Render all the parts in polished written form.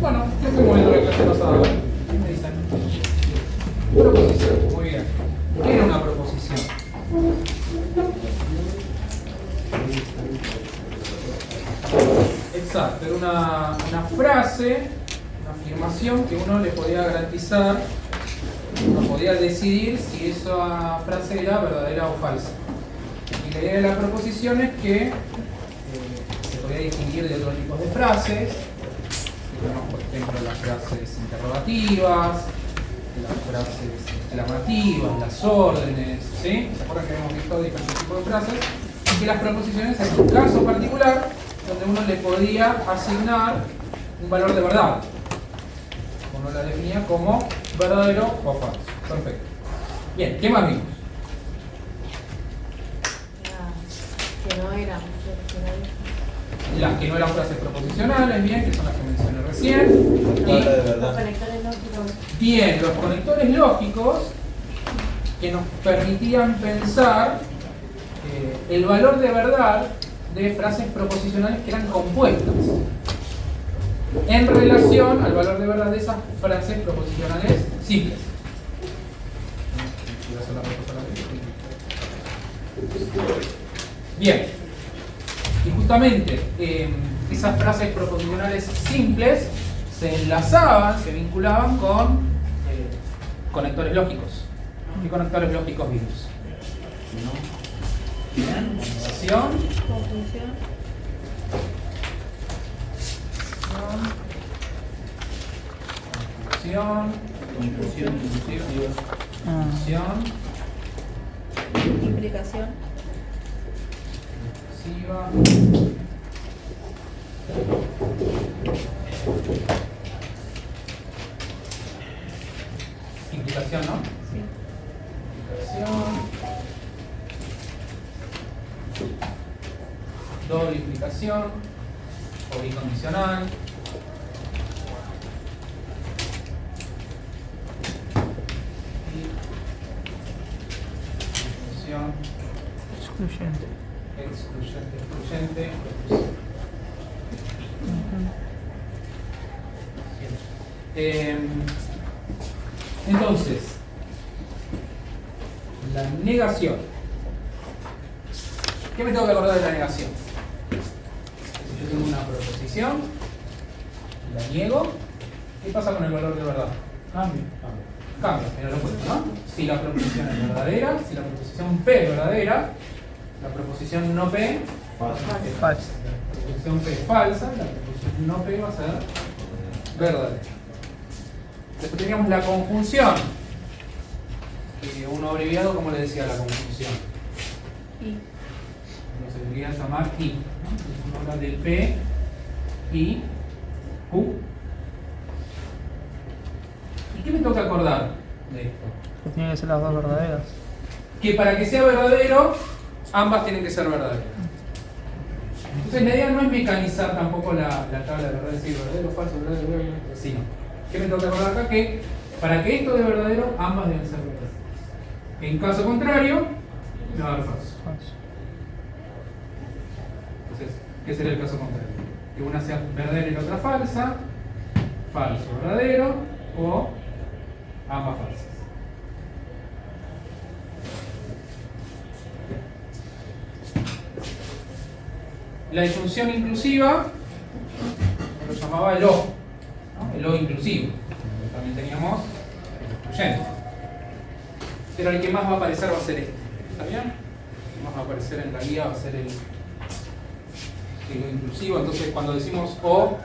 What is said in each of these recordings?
Bueno, yo estoy moviendo la clase pasada. ¿Qué me dicen? Proposición, muy bien. ¿Qué era una proposición? Exacto, era una frase, una afirmación que uno le podía garantizar, uno podía decidir si esa frase era verdadera o falsa. Y la idea de la proposición es que se podía distinguir de otros tipos de frases. Tenemos, por ejemplo, las frases interrogativas, las frases exclamativas, las órdenes, ¿sí? ¿Se acuerdan que habíamos visto diferentes tipos de frases? Y que las proposiciones es un caso particular donde uno le podía asignar un valor de verdad. Uno la definía como verdadero o falso. Perfecto. Bien, ¿qué más vimos? Que no eran. Las que no eran frases proposicionales, bien, que son las que mencioné recién. Habla de Los verdad. conectores lógicos. Bien, los conectores lógicos que nos permitían pensar el valor de verdad de frases proposicionales que eran compuestas en relación al valor de verdad de esas frases proposicionales simples. Bien, y justamente esas frases proposicionales simples se enlazaban, se vinculaban con conectores lógicos. ¿Qué conectores lógicos vimos? Bien, conjugación. Conjunción. Conjunción inclusiva. Función. Implicación. Inclusiva. Implicación, ¿no? Sí. Implicación. Doble implicación o bicondicional. Inclusión. Excluyente. Excluyente. Entonces, la negación. ¿Qué me tengo que acordar de la negación? Si yo tengo una proposición, la niego, ¿qué pasa con el valor de verdad? Cambia, pero lo cuento, ¿no? Si la proposición es verdadera, si la proposición P es verdadera, la proposición no P es falsa. La proposición P es falsa, la proposición no P va a ser verdadera. Después teníamos la conjunción. Un abreviado, ¿cómo le decía la conjunción? Y. Se debería llamar I, ¿no? Entonces uno habla del P, I, Q. ¿Y qué me toca acordar de esto? Que tienen que ser las dos verdaderas. Que para que sea verdadero, ambas tienen que ser verdaderas. Entonces la idea no es mecanizar tampoco la tabla de verdad, decir verdadero, falso, verdadero, sino. ¿Qué me toca acordar acá? Que para que esto de verdadero, ambas deben ser verdaderas. En caso contrario, me va a dar falso. Falso. Entonces, ¿qué sería el caso contrario? Que una sea verdadera y la otra falsa, falso, verdadero, o ambas falsas. La disyunción inclusiva lo llamaba el O, ¿no? El O inclusivo. También teníamos el excluyente. Pero el que más va a aparecer va a ser este. ¿Está bien? El que más va a aparecer en la guía va a ser el O inclusivo. Entonces, cuando decimos O,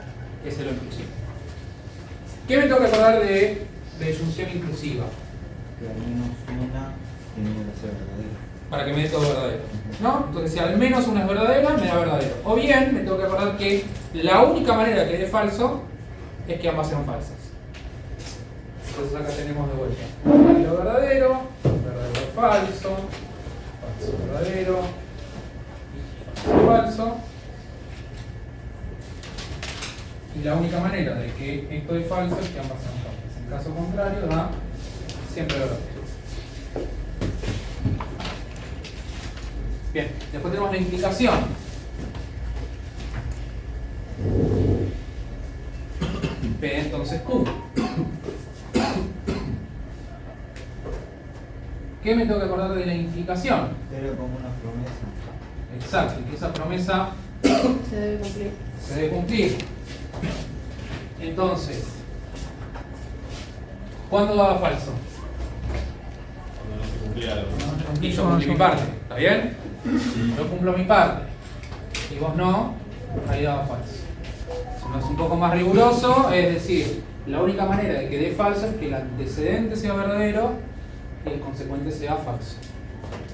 es el O inclusivo. ¿Qué me tengo que acordar de disyunción inclusiva? Que al menos una tiene que ser verdadera. Para que me dé todo verdadero, ¿no? Entonces, si al menos una es verdadera, me da verdadero. O bien, me tengo que acordar que la única manera que dé falso es que ambas sean falsas. Entonces acá tenemos de vuelta verdadero, verdadero, falso, falso, verdadero, falso. Y la única manera de que esto dé falso es que ambas sean falsas. En caso contrario, da siempre verdadero. Bien, después tenemos la implicación. P entonces Q. ¿Qué me tengo que acordar de la implicación? Era como una promesa. Exacto, y que esa promesa Se debe cumplir. se debe cumplir. Entonces, ¿cuándo daba falso? Cuando no se cumplía algo. Y yo cumplí mi parte, ¿está bien? Yo cumplo mi parte y vos no, ahí daba falso. Si no es un poco más riguroso, es decir, la única manera de que dé falso es que el antecedente sea verdadero y el consecuente sea falso.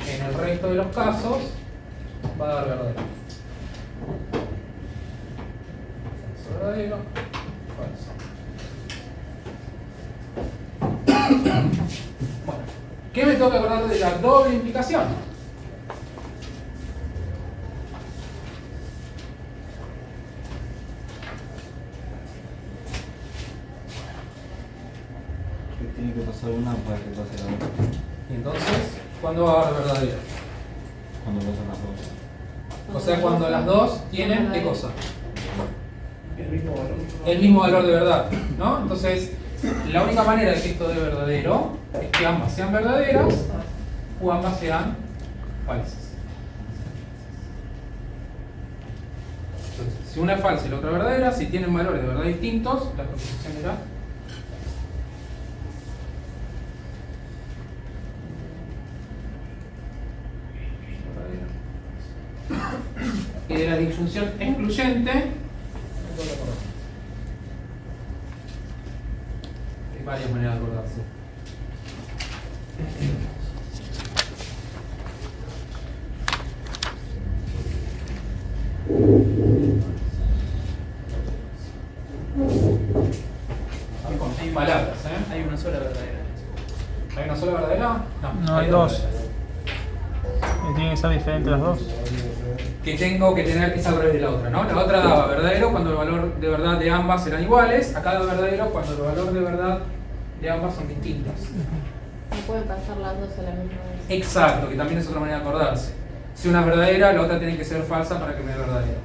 En el resto de los casos va a dar verdadero. Falso, verdadero, falso. Bueno, ¿qué me tengo que acordar de la doble implicación? Que tiene que pasar una para que pase la otra. Y entonces, ¿cuándo va a dar verdadero? Cuando pasan las dos. O sea, cuando las dos tienen, ¿qué cosa? El mismo valor. El mismo valor de verdad, ¿no? Entonces, la única manera de que esto dé verdadero es que ambas sean verdaderas o ambas sean falsas. Entonces, si una es falsa y la otra verdadera, si tienen valores de verdad distintos, la proposición era verdadera. Y de la disyunción excluyente, hay varias maneras de acordarse. Con palabras, ¿eh? Hay una sola verdadera. ¿Hay una sola verdadera? No, hay dos. verdaderas. Y tienen que ser diferentes las dos. Que tengo que tener esa al revés de la otra, ¿no? La otra daba verdadero cuando el valor de verdad de ambas eran iguales, acá da verdadero cuando el valor de verdad de ambas son distintos. No pueden pasar las dos a la misma vez. Exacto, que también es otra manera de acordarse. Si una es verdadera, la otra tiene que ser falsa para que me dé verdadero.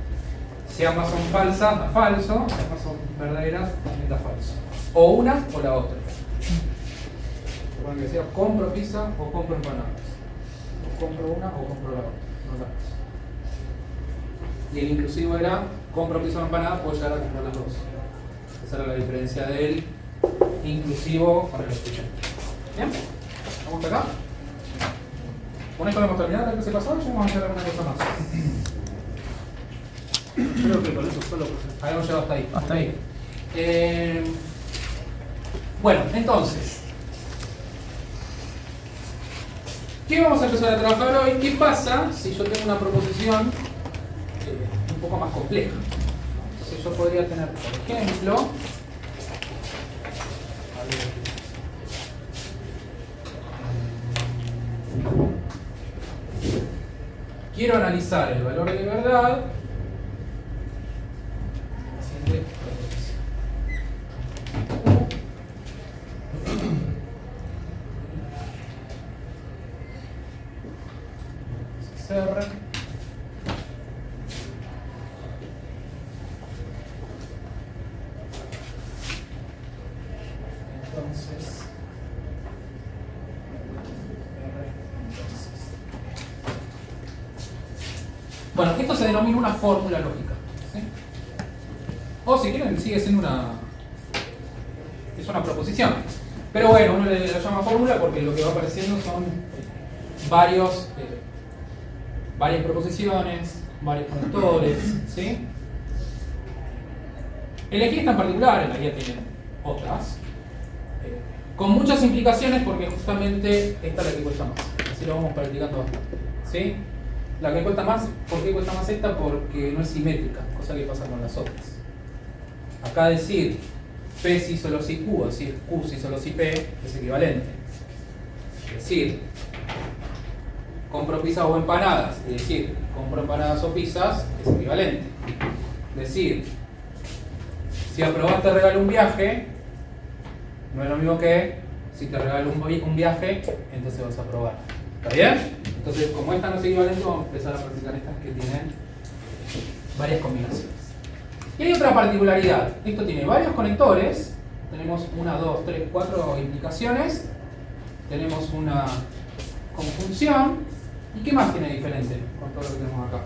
Si ambas son falsas, da falso. Si ambas son verdaderas, también da falso. O una o la otra. Recuerden que decía compro pizza o compro empanadas. O compro una o compro la otra. No la dos. Y el inclusivo era compro pizza o empanada, puedo llegar a comprar las dos. Esa era la diferencia del inclusivo con el excluyente. ¿Bien? ¿Vamos hasta acá? Con esto hemos terminado lo que se pasó, ya vamos a hacer alguna cosa más. Creo que con eso solo. Habíamos llegado hasta ahí. Hasta ahí. Bueno, entonces, ¿qué vamos a empezar a trabajar hoy? ¿Qué pasa si yo tengo una proposición un poco más compleja? Entonces yo podría tener, por ejemplo, quiero analizar el valor de verdad. Siguiente proposición. CR. Entonces, bueno, esto se denomina una fórmula lógica, ¿sí? O si quieren, sigue siendo es una proposición. Pero bueno, uno le llama fórmula porque lo que va apareciendo son varias proposiciones, varios conectores, ¿sí? Elegí esta en particular, en la guía tienen otras, con muchas implicaciones porque justamente esta es la que cuesta más. Así lo vamos practicando bastante, ¿sí? La que cuesta más, ¿por qué cuesta más esta? Porque no es simétrica, cosa que pasa con las otras. Acá decir P si solo si Q, o decir Q si solo si P, es equivalente. Decir compro pizzas o empanadas, y decir compro empanadas o pizzas, es equivalente. Decir si aprobaste regalo un viaje, no es lo mismo que si te regalo un viaje, entonces vas a aprobar. ¿Está bien? Entonces, como esta no es equivalente, vamos a empezar a practicar estas que tienen varias combinaciones. Y hay otra particularidad. Esto tiene varios conectores. Tenemos 1, 2, 3, 4 implicaciones. Tenemos una conjunción. ¿Y qué más tiene diferente con todo lo que tenemos acá?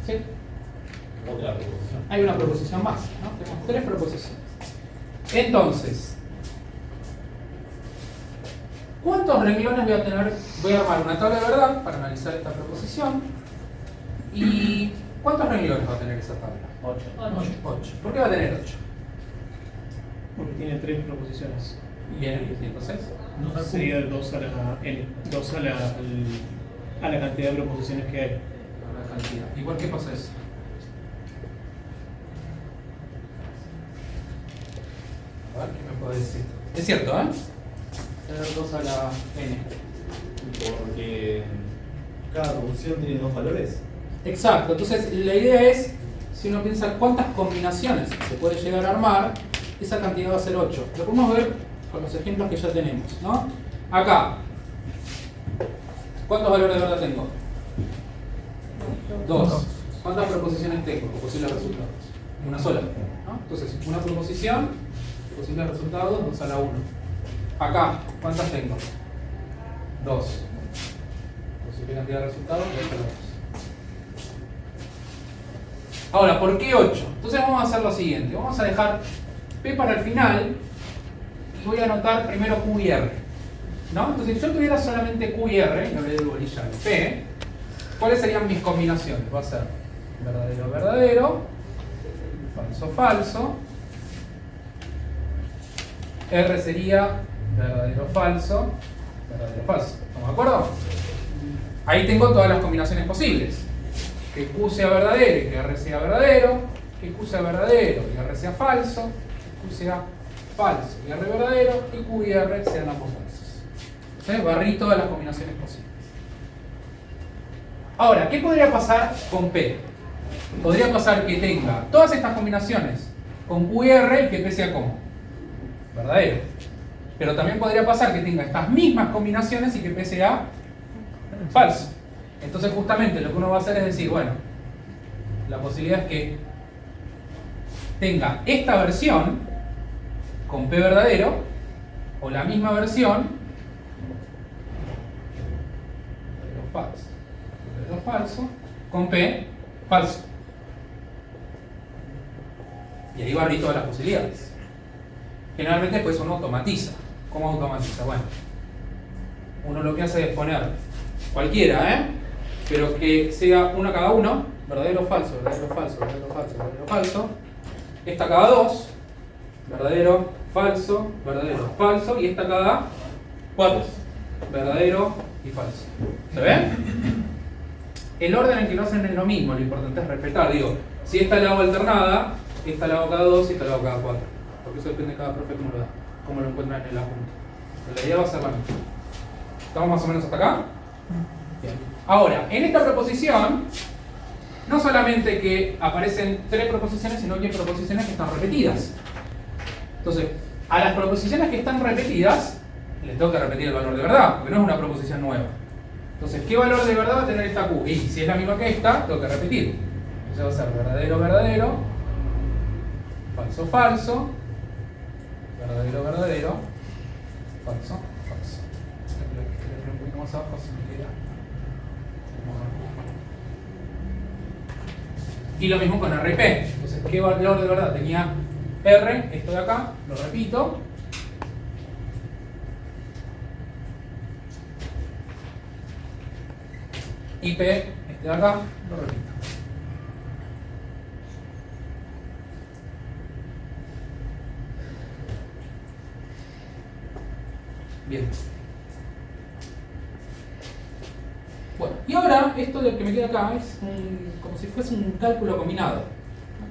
¿Sí? Otra proposición. Hay una proposición más, ¿no? Tenemos 3 proposiciones. Entonces, ¿cuántos renglones voy a tener? Voy a armar una tabla de verdad para analizar esta proposición. ¿Y cuántos renglones va a tener esa tabla? 8. 8. ¿Por qué va a tener 8? Porque tiene 3 proposiciones. Bien, entonces. Sería 2 a la n, 2 a la cantidad de proposiciones que hay. La cantidad. ¿Y por qué pasa eso? A ver, ¿qué me puede decir? Es cierto, ¿eh? Tener 2 a la n. Porque cada proposición tiene 2 valores. Exacto, entonces la idea es, si uno piensa cuántas combinaciones se puede llegar a armar, esa cantidad va a ser 8. Lo podemos ver con los ejemplos que ya tenemos, ¿no? Acá, ¿cuántos valores de verdad tengo? 2. ¿Cuántas proposiciones tengo? O posibles resultados. Una sola, ¿no? Entonces, una proposición, posibles resultados, 2 a la 1. Acá, ¿cuántas tengo? 2. Posible cantidad de resultados, 2 a la 2. Ahora, ¿por qué 8? Entonces vamos a hacer lo siguiente. Vamos a dejar P para el final y voy a anotar primero Q y R, ¿no? Entonces, si yo tuviera solamente Q y R, no le doy bolilla al P, ¿cuáles serían mis combinaciones? Va a ser verdadero, verdadero, falso, falso. R sería verdadero, falso, verdadero, falso. ¿Estamos de acuerdo? Ahí tengo todas las combinaciones posibles. Que Q sea verdadero y que R sea verdadero, que Q sea verdadero y R sea falso, que Q sea falso y R verdadero, y Q y R sean ambos falsos. ¿Sí? Barrí todas las combinaciones posibles. Ahora, ¿qué podría pasar con P? Podría pasar que tenga todas estas combinaciones con Q y R y que P sea como verdadero. Pero también podría pasar que tenga estas mismas combinaciones y que P sea falso. Entonces justamente lo que uno va a hacer es decir, bueno, la posibilidad es que tenga esta versión con P verdadero o la misma versión verdadero falso con P falso. Y ahí barrí todas las posibilidades. Generalmente pues uno automatiza. ¿Cómo automatiza? Bueno, uno lo que hace es poner cualquiera, pero que sea uno cada uno, verdadero, falso, verdadero, falso, verdadero, falso, verdadero, falso. Esta cada 2, verdadero, falso, verdadero, falso. Y esta cada 4, verdadero y falso. ¿Se ve? El orden en que lo hacen es lo mismo, lo importante es respetar. Digo, si esta la hago alternada, esta la hago cada 2 y esta la hago cada 4. Porque eso depende de cada profe cómo lo da, cómo lo encuentran en el apunte. Pero la idea va a ser la misma. ¿Estamos más o menos hasta acá? Bien. Ahora, en esta proposición, no solamente que aparecen 3 proposiciones, sino que hay proposiciones que están repetidas. Entonces, a las proposiciones que están repetidas, les tengo que repetir el valor de verdad, porque no es una proposición nueva. Entonces, ¿qué valor de verdad va a tener esta Q? Y si es la misma que esta, tengo que repetir. Entonces va a ser verdadero, verdadero, falso, falso, verdadero, verdadero, falso, falso. Un poquito más abajo si me queda. Y lo mismo con R y P. Entonces, ¿qué valor de verdad tenía R? Esto de acá, lo repito. Y P, este de acá, lo repito. Bien. Bueno, y ahora esto de que me queda acá es como si fuese un cálculo combinado.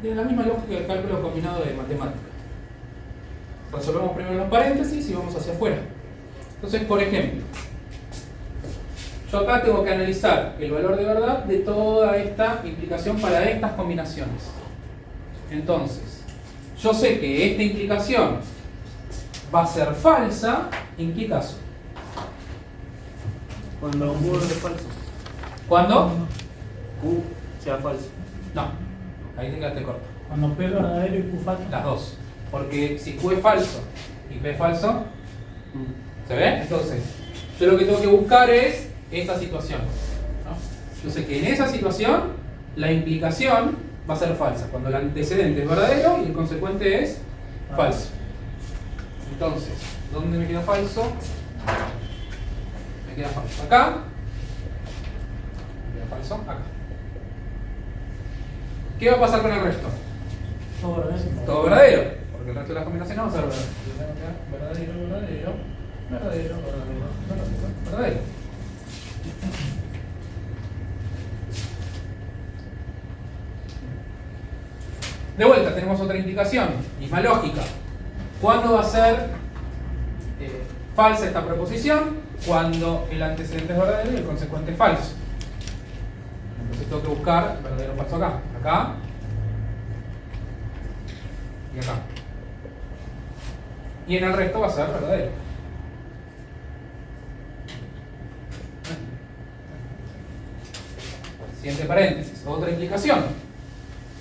Tiene la misma lógica del cálculo combinado de matemáticas. Resolvemos primero los paréntesis y vamos hacia afuera. Entonces, por ejemplo, yo acá tengo que analizar el valor de verdad de toda esta implicación para estas combinaciones. Entonces, yo sé que esta implicación va a ser falsa, ¿en qué caso? Cuando Q es falso. ¿Cuándo? Q sea falso. No, ahí te quedaste corto. Cuando P es verdadero y Q falso. Las dos. Porque si Q es falso y P es falso, ¿se ve? Entonces, yo lo que tengo que buscar es esta situación, ¿no? Yo sé que en esa situación la implicación va a ser falsa, cuando el antecedente es verdadero y el consecuente es falso. Entonces, ¿dónde me queda falso? Me queda falso acá. Me queda falso acá. ¿Qué va a pasar con el resto? Todo verdadero. Todo verdadero, porque el resto de las combinaciones va a ser verdadero, verdadero, verdadero, verdadero, verdadero. De vuelta, tenemos otra implicación, misma lógica. ¿Cuándo va a ser falsa esta proposición? Cuando el antecedente es verdadero y el consecuente es falso. Entonces tengo que buscar verdadero o falso acá. Acá. Y acá. Y en el resto va a ser verdadero. Siguiente paréntesis, otra implicación.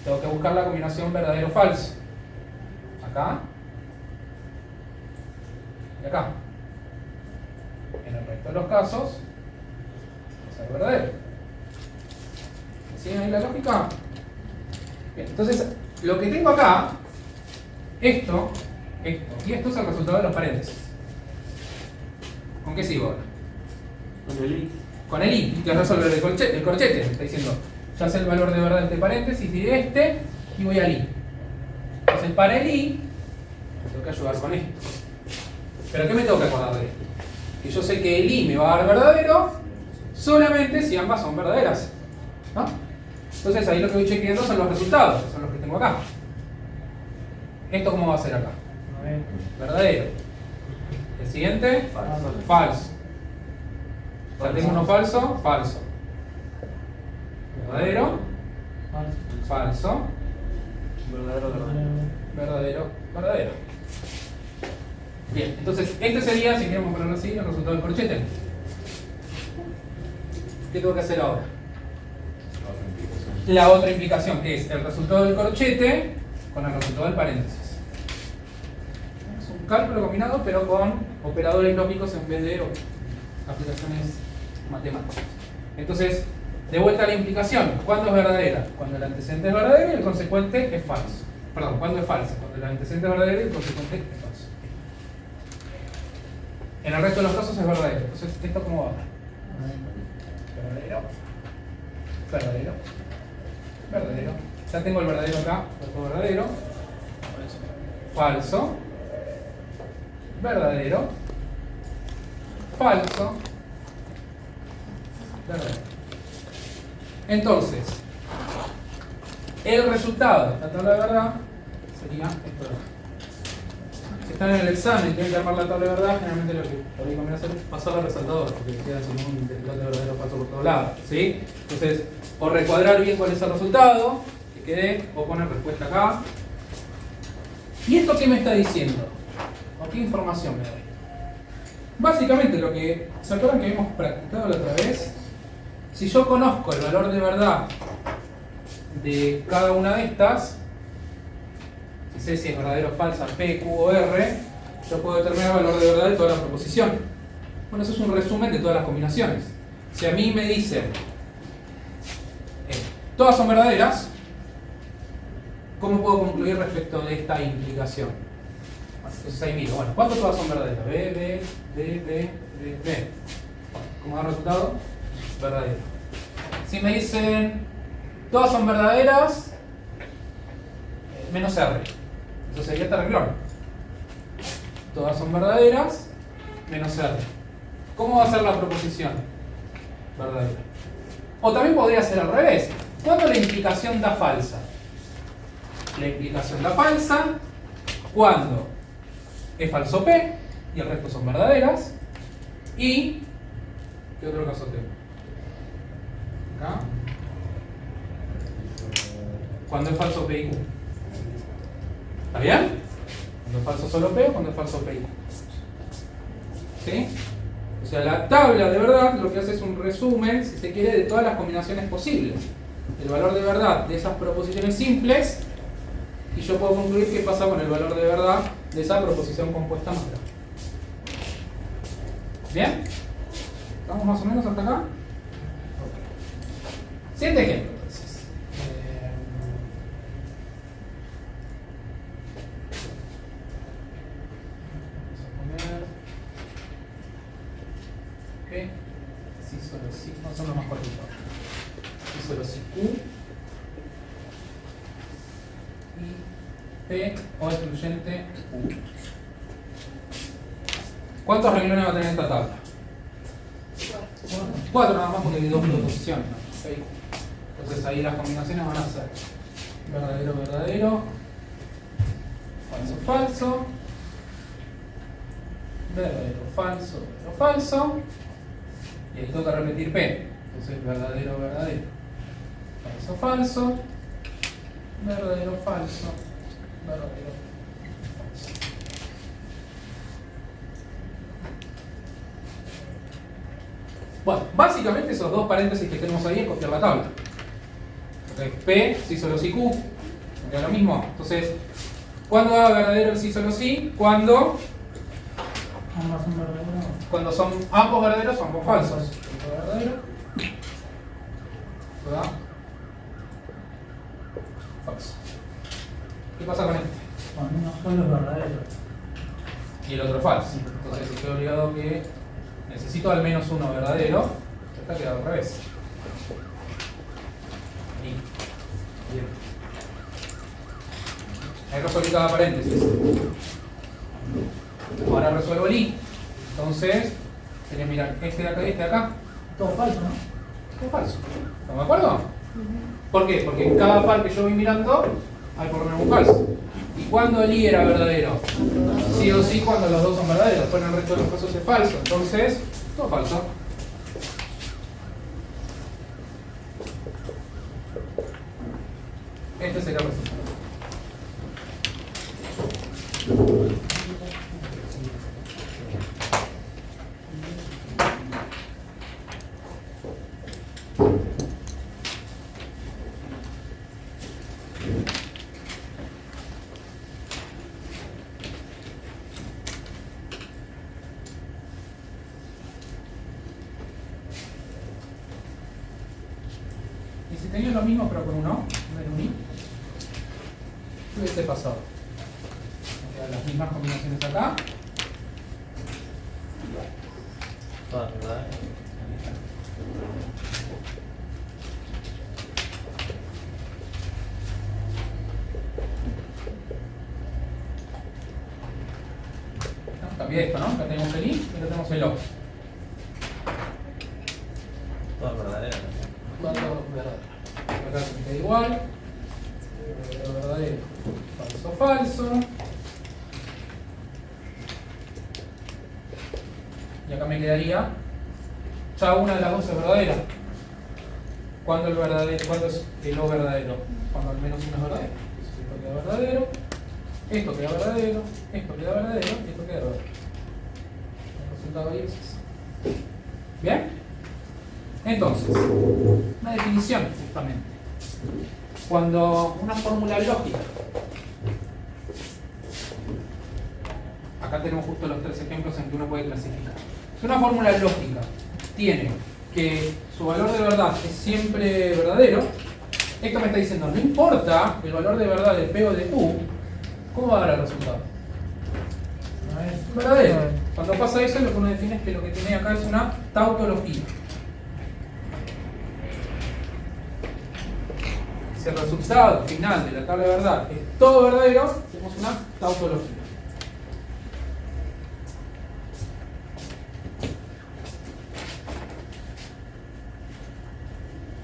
Tengo que buscar la combinación verdadero-falso. Acá. Y acá. En el resto de los casos va a ser verdadero. ¿Siguen ahí la lógica? Bien, entonces lo que tengo acá, esto y esto es el resultado de los paréntesis. ¿Con qué sigo ahora? Con el I. Con el i, que resuelve el corchete, me está diciendo. Ya sé el valor de verdad de este paréntesis y de este, y voy al i. Entonces para el i, me tengo que ayudar con esto. ¿Pero qué me tengo que acordar de esto? Que yo sé que el i me va a dar verdadero solamente si ambas son verdaderas, ¿no? Entonces ahí lo que voy chequeando son los resultados, que son los que tengo acá. ¿Esto cómo va a ser acá? Verdadero. El siguiente, Falso. falso. O sea, tengo uno falso, falso. Verdadero, falso, Verdadero, verdadero. verdadero, verdadero. Bien, entonces este sería, si queremos ponerlo así, el resultado del corchete. ¿Qué tengo que hacer ahora? La otra implicación, que es el resultado del corchete con el resultado del paréntesis. Es un cálculo combinado, pero con operadores lógicos en vez de aplicaciones matemáticas. Entonces, de vuelta a la implicación. ¿Cuándo es verdadera? Cuando el antecedente es verdadero y el consecuente es falso. Perdón, ¿cuándo es falsa? Cuando el antecedente es verdadero y el consecuente es falso. En el resto de los casos es verdadero. Entonces, ¿esto cómo va? Verdadero, verdadero, verdadero. Ya tengo el verdadero acá, otro verdadero, falso, verdadero, falso, verdadero. Entonces, el resultado de esta tabla de verdad sería esto de acá. Si están en el examen y tienen que armar la tabla de verdad, generalmente lo que podría convenir hacer es pasarla al resaltador, porque queda sin un intervalo de verdadero falso por todos lados, ¿sí? Entonces, o recuadrar bien cuál es el resultado, que quede, o poner respuesta acá. ¿Y esto qué me está diciendo? ¿O qué información me da? Básicamente lo que, ¿se acuerdan que habíamos practicado la otra vez? Si yo conozco el valor de verdad de cada una de estas, si sé si es verdadero o falsa, P, Q o R, yo puedo determinar el valor de verdad de toda la proposición. Bueno, eso es un resumen de todas las combinaciones. Si a mí me dicen todas son verdaderas, ¿cómo puedo concluir respecto de esta implicación? Entonces ahí miro, bueno, ¿cuántas todas son verdaderas? B, B, B, B, B, B. ¿Cómo da el resultado? Verdadero. Si me dicen todas son verdaderas, menos R. Entonces sería este renglón. Todas son verdaderas, menos R. ¿Cómo va a ser la proposición? Verdadera. O también podría ser al revés. ¿Cuándo la implicación da falsa? La implicación da falsa cuando es falso P y el resto son verdaderas. Y ¿qué otro caso tengo? Acá. Cuando es falso P y Q. ¿Está bien? Cuando es falso solo P o cuando es falso P y Q. ¿Sí? O sea, la tabla de verdad lo que hace es un resumen, si se quiere, de todas las combinaciones posibles. El valor de verdad de esas proposiciones simples, y yo puedo concluir qué pasa con el valor de verdad de esa proposición compuesta más grande. ¿Bien? ¿Estamos más o menos hasta acá? Ok. Siguiente ejemplo, entonces. Vamos a poner... Ok. Sí, solo sí. No, son los más cortitos. Sí, solo sí Q. Y P o excluyente Q. ¿Cuántos renglones va a tener esta tabla? 4 nada más porque hay 2 proposiciones. ¿Okay? Entonces ahí las combinaciones van a ser verdadero, verdadero, falso, falso, verdadero, falso, verdadero, falso. Y ahí toca repetir P. Entonces verdadero, verdadero, falso, falso, verdadero, falso, verdadero, falso. Bueno, básicamente esos dos paréntesis que tenemos ahí es copiar la tabla. Okay. P, sí solo sí Q, es lo mismo. Entonces, ¿cuándo da verdadero el sí solo sí? Cuando son ambos verdaderos o ambos falsos. Esto verdadero. Esto da falso. ¿Qué pasa con este? Cuando uno solo es verdadero. Y el otro falso. Entonces estoy obligado que necesito al menos uno verdadero. Está quedado al revés. Ahí. Bien. Ahí resolví cada paréntesis. Ahora resuelvo el I. Entonces, sería mirar este de acá y este de acá. Todo falso, ¿no? Todo falso. ¿Estamos de acuerdo? ¿Por qué? Porque en cada par que yo voy mirando hay por lo menos un falso. ¿Y cuándo el I era verdadero? Sí o sí cuando los dos son verdaderos. Después en el resto de los casos es falso. Entonces, todo falso. Este sería el resultado. Y si tenía lo mismo pero con un O, en vez de un I, ¿qué hubiese pasado? Me quedan las mismas combinaciones acá. Todas, ¿verdad? Cambié esto, ¿no? Acá tenemos el I y acá tenemos el O. Todas verdaderas. Cuatro verdaderos. Acá se queda igual. Verdadero, falso, falso. Y acá me quedaría ya una de las dos es verdadera. ¿Cuándo es el O verdadero? Cuando al menos uno es verdadero. Entonces esto queda verdadero, esto queda verdadero, esto queda verdadero y esto queda verdadero. El resultado ahí es ese. ¿Bien? Entonces, una definición justamente. Cuando una fórmula lógica, acá tenemos justo los tres ejemplos en que uno puede clasificar. Si una fórmula lógica tiene que su valor de verdad es siempre verdadero, esto me está diciendo, no importa el valor de verdad de P o de Q, ¿cómo va a dar el resultado? Verdadero. Cuando pasa eso, lo que uno define es que lo que tiene acá es una tautología. Si el resultado final de la tabla de verdad es todo verdadero, tenemos una tautología.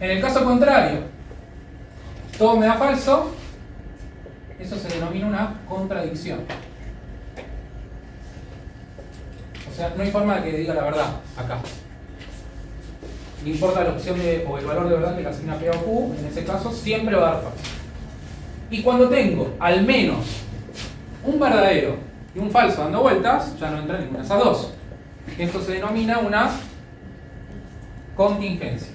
En el caso contrario, todo me da falso, eso se denomina una contradicción. O sea, no hay forma de que diga la verdad acá. No importa la opción o el valor de verdad que le asigna P o Q, en ese caso siempre va a dar falso. Y cuando tengo al menos un verdadero y un falso dando vueltas, ya no entra ninguna de esas dos. Esto se denomina una contingencia.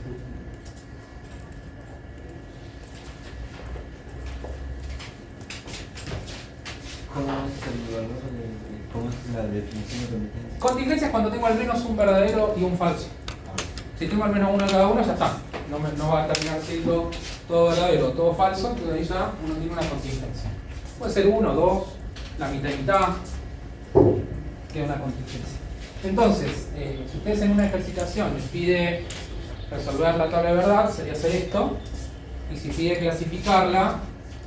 ¿Cómo es la definición de contingencia? Contingencia es cuando tengo al menos un verdadero y un falso. Si tengo al menos uno de cada uno, ya está. No va a terminar siendo todo verdadero o todo falso, entonces ahí ya uno tiene una contingencia. Puede ser uno, dos, la mitad y mitad, queda una contingencia. Entonces, si ustedes en una ejercitación les pide resolver la tabla de verdad, sería hacer esto. Y si pide clasificarla,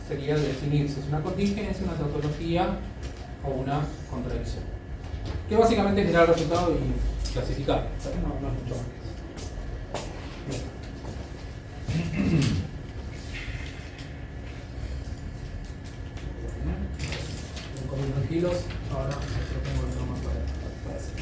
sería definir si es una contingencia, una tautología o una contradicción. Que básicamente es mirar el resultado y clasificar. No es mucho más que eso. Bien. Tranquilos, ahora yo tengo el nomás para hacer.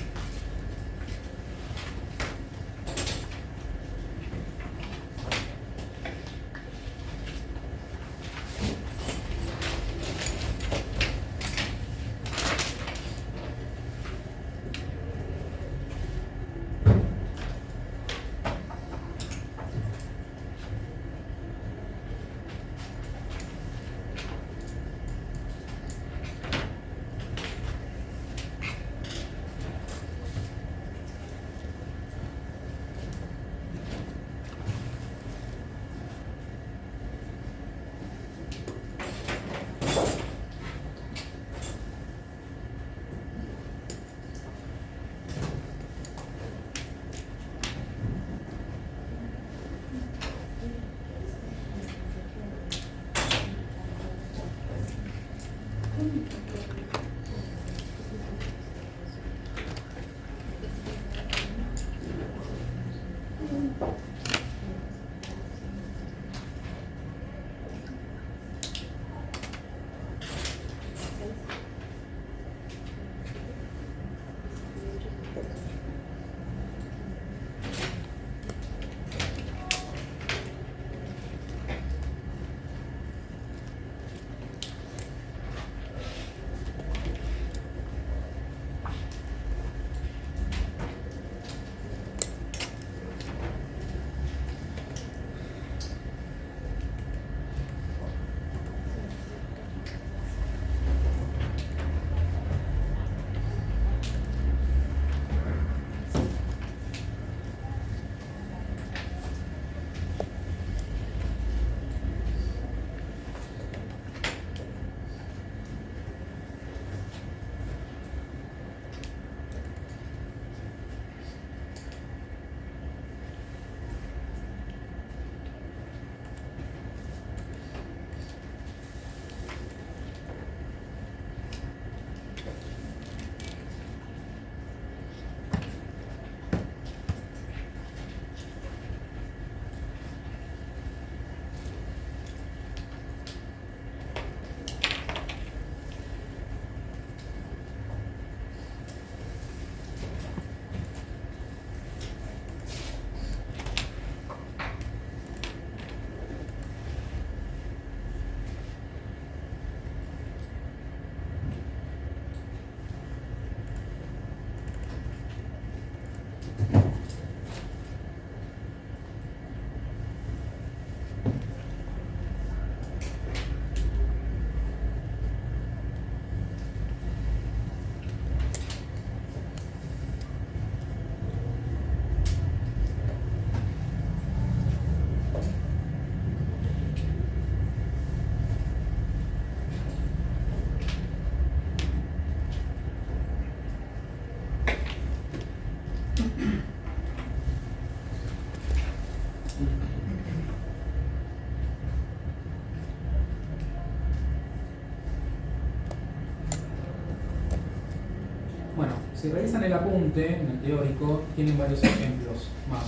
Bueno, si revisan el apunte, en el teórico, tienen varios ejemplos más.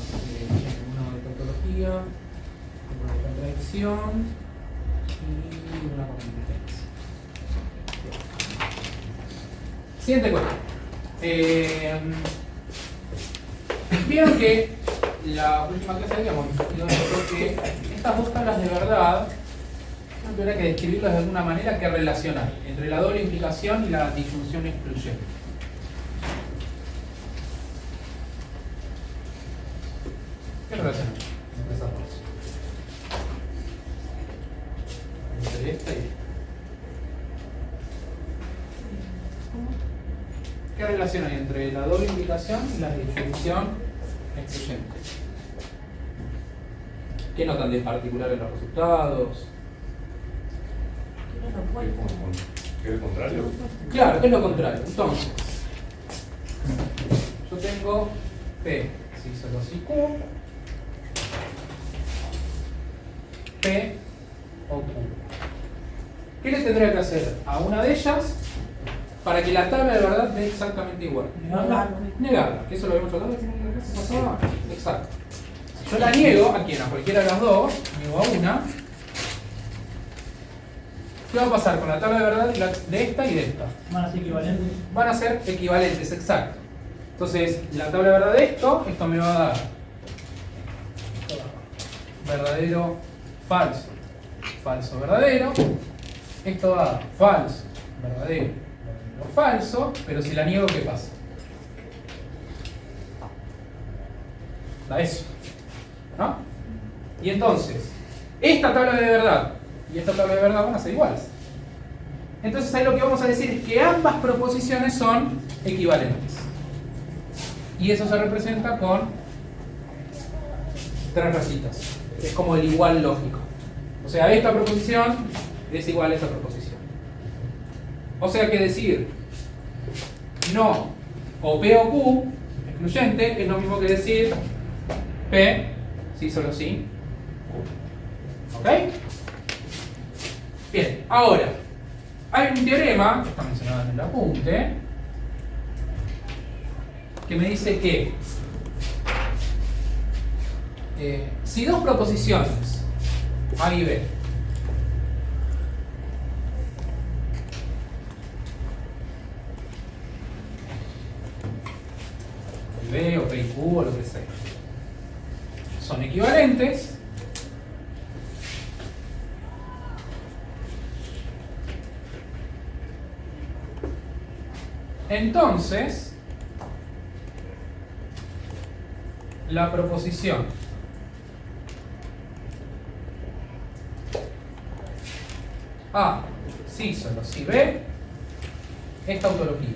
Uno de tautología, uno de contradicción y una contingencia. Siguiente cuestión. Vieron que la última clase habíamos discutido que estas dos tablas de verdad no tuviera que describirlas de alguna manera que relacionar entre la doble implicación y la disyunción excluyente. entre esta y esta. ¿Qué relación hay entre la doble implicación y la distribución excluyente? ¿Qué notan de particular en los resultados? ¿Qué es el contrario? Claro, ¿qué es lo contrario? Entonces, yo tengo P, si solo si Q, P o Q. ¿Qué le tendría que hacer a una de ellas para que la tabla de verdad dé exactamente igual? Negarla, que eso lo habíamos hablado la clase pasada. Exacto. Si yo la niego, ¿a quién? A cualquiera de las dos, niego a una. ¿Qué va a pasar con la tabla de verdad de esta y de esta? Van a ser equivalentes. Van a ser equivalentes, exacto. Entonces, la tabla de verdad de esto me va a dar verdadero, falso, falso, verdadero. Esto va a dar falso, verdadero, verdadero, falso. Pero si la niego, ¿qué pasa? Da eso, ¿no? Y entonces, esta tabla de verdad y esta tabla de verdad van a ser iguales. Entonces ahí lo que vamos a decir es que ambas proposiciones son equivalentes. Y eso se representa con tres rayitas. Es como el igual lógico. O sea, esta proposición es igual a esa proposición. O sea que decir no o P o Q excluyente es lo mismo que decir P sí solo sí. ¿Ok? Bien, ahora hay un teorema que está mencionado en el apunte que me dice que si dos proposiciones A y B B o P y Q o lo que sea son equivalentes, entonces la proposición A sí solo si B es tautología.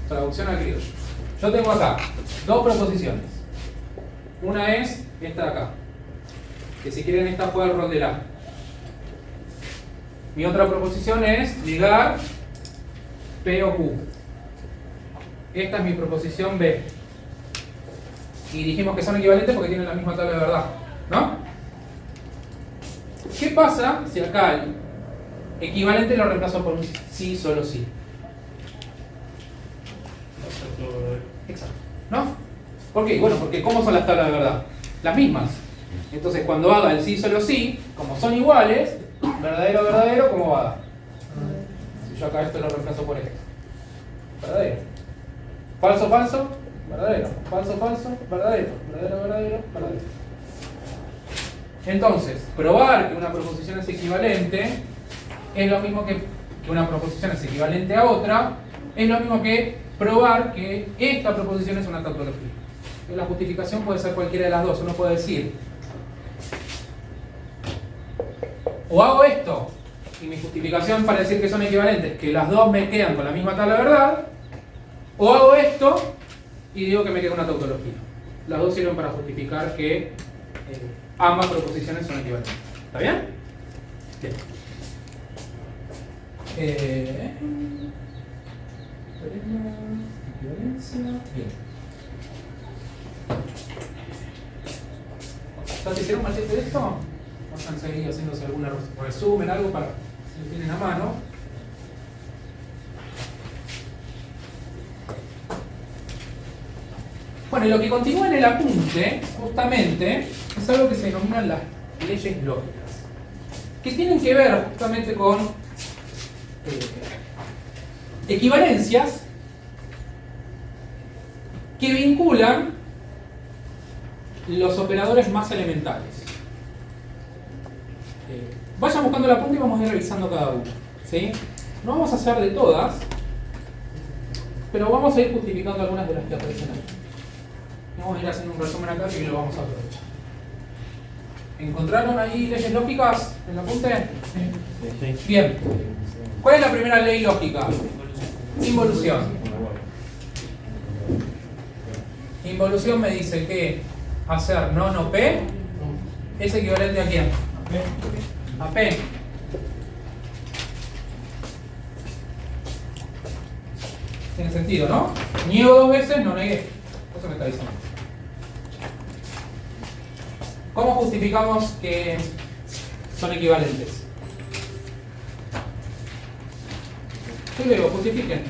Traducción al criollo. Yo tengo acá dos proposiciones. Una es esta de acá, que si quieren esta juega el rol de la. Mi otra proposición es ligar P o Q. Esta es mi proposición B. Y dijimos que son equivalentes porque tienen la misma tabla de verdad, ¿no? ¿Qué pasa si acá el equivalente lo reemplazo por un sí, solo sí? Exacto, ¿no? ¿Por qué? Bueno, porque ¿cómo son las tablas de verdad? Las mismas. Entonces cuando haga el sí, solo sí, como son iguales, verdadero, verdadero, ¿cómo va a dar? Si yo acá esto lo reemplazo por esto. Verdadero. Falso, falso, verdadero. Falso, falso, verdadero. Verdadero, verdadero, verdadero. Entonces, probar que una proposición es equivalente es lo mismo que una proposición es equivalente a otra, es lo mismo que probar que esta proposición es una tautología. La justificación puede ser cualquiera de las dos. Uno puede decir, o hago esto y mi justificación para decir que son equivalentes, que las dos me quedan con la misma tabla de verdad, o hago esto y digo que me queda una tautología. Las dos sirven para justificar que ambas proposiciones son equivalentes. ¿Está bien? Bien. Equivalencia. Bien. ¿Ya te hicieron machete de esto? Vamos a seguir haciéndose algún resumen, algo para si lo tienen a mano. Bueno, y lo que continúa en el apunte, justamente, es algo que se denominan las leyes lógicas, que tienen que ver justamente con equivalencias que vinculan los operadores más elementales. Vayan buscando el apunte y vamos a ir revisando cada uno. ¿Sí? No vamos a hacer de todas, pero vamos a ir justificando algunas de las que aparecen ahí. Vamos a ir haciendo un resumen acá y lo vamos a aprovechar. ¿Encontraron ahí leyes lógicas en el apunte? Sí. Bien. ¿Cuál es la primera ley lógica? Involución. Involución me dice que hacer no P es equivalente a quién? A P. Tiene sentido, ¿no? Niego dos veces, no negué. Eso me está diciendo. ¿Cómo justificamos que son equivalentes? Yo le digo, justifiquen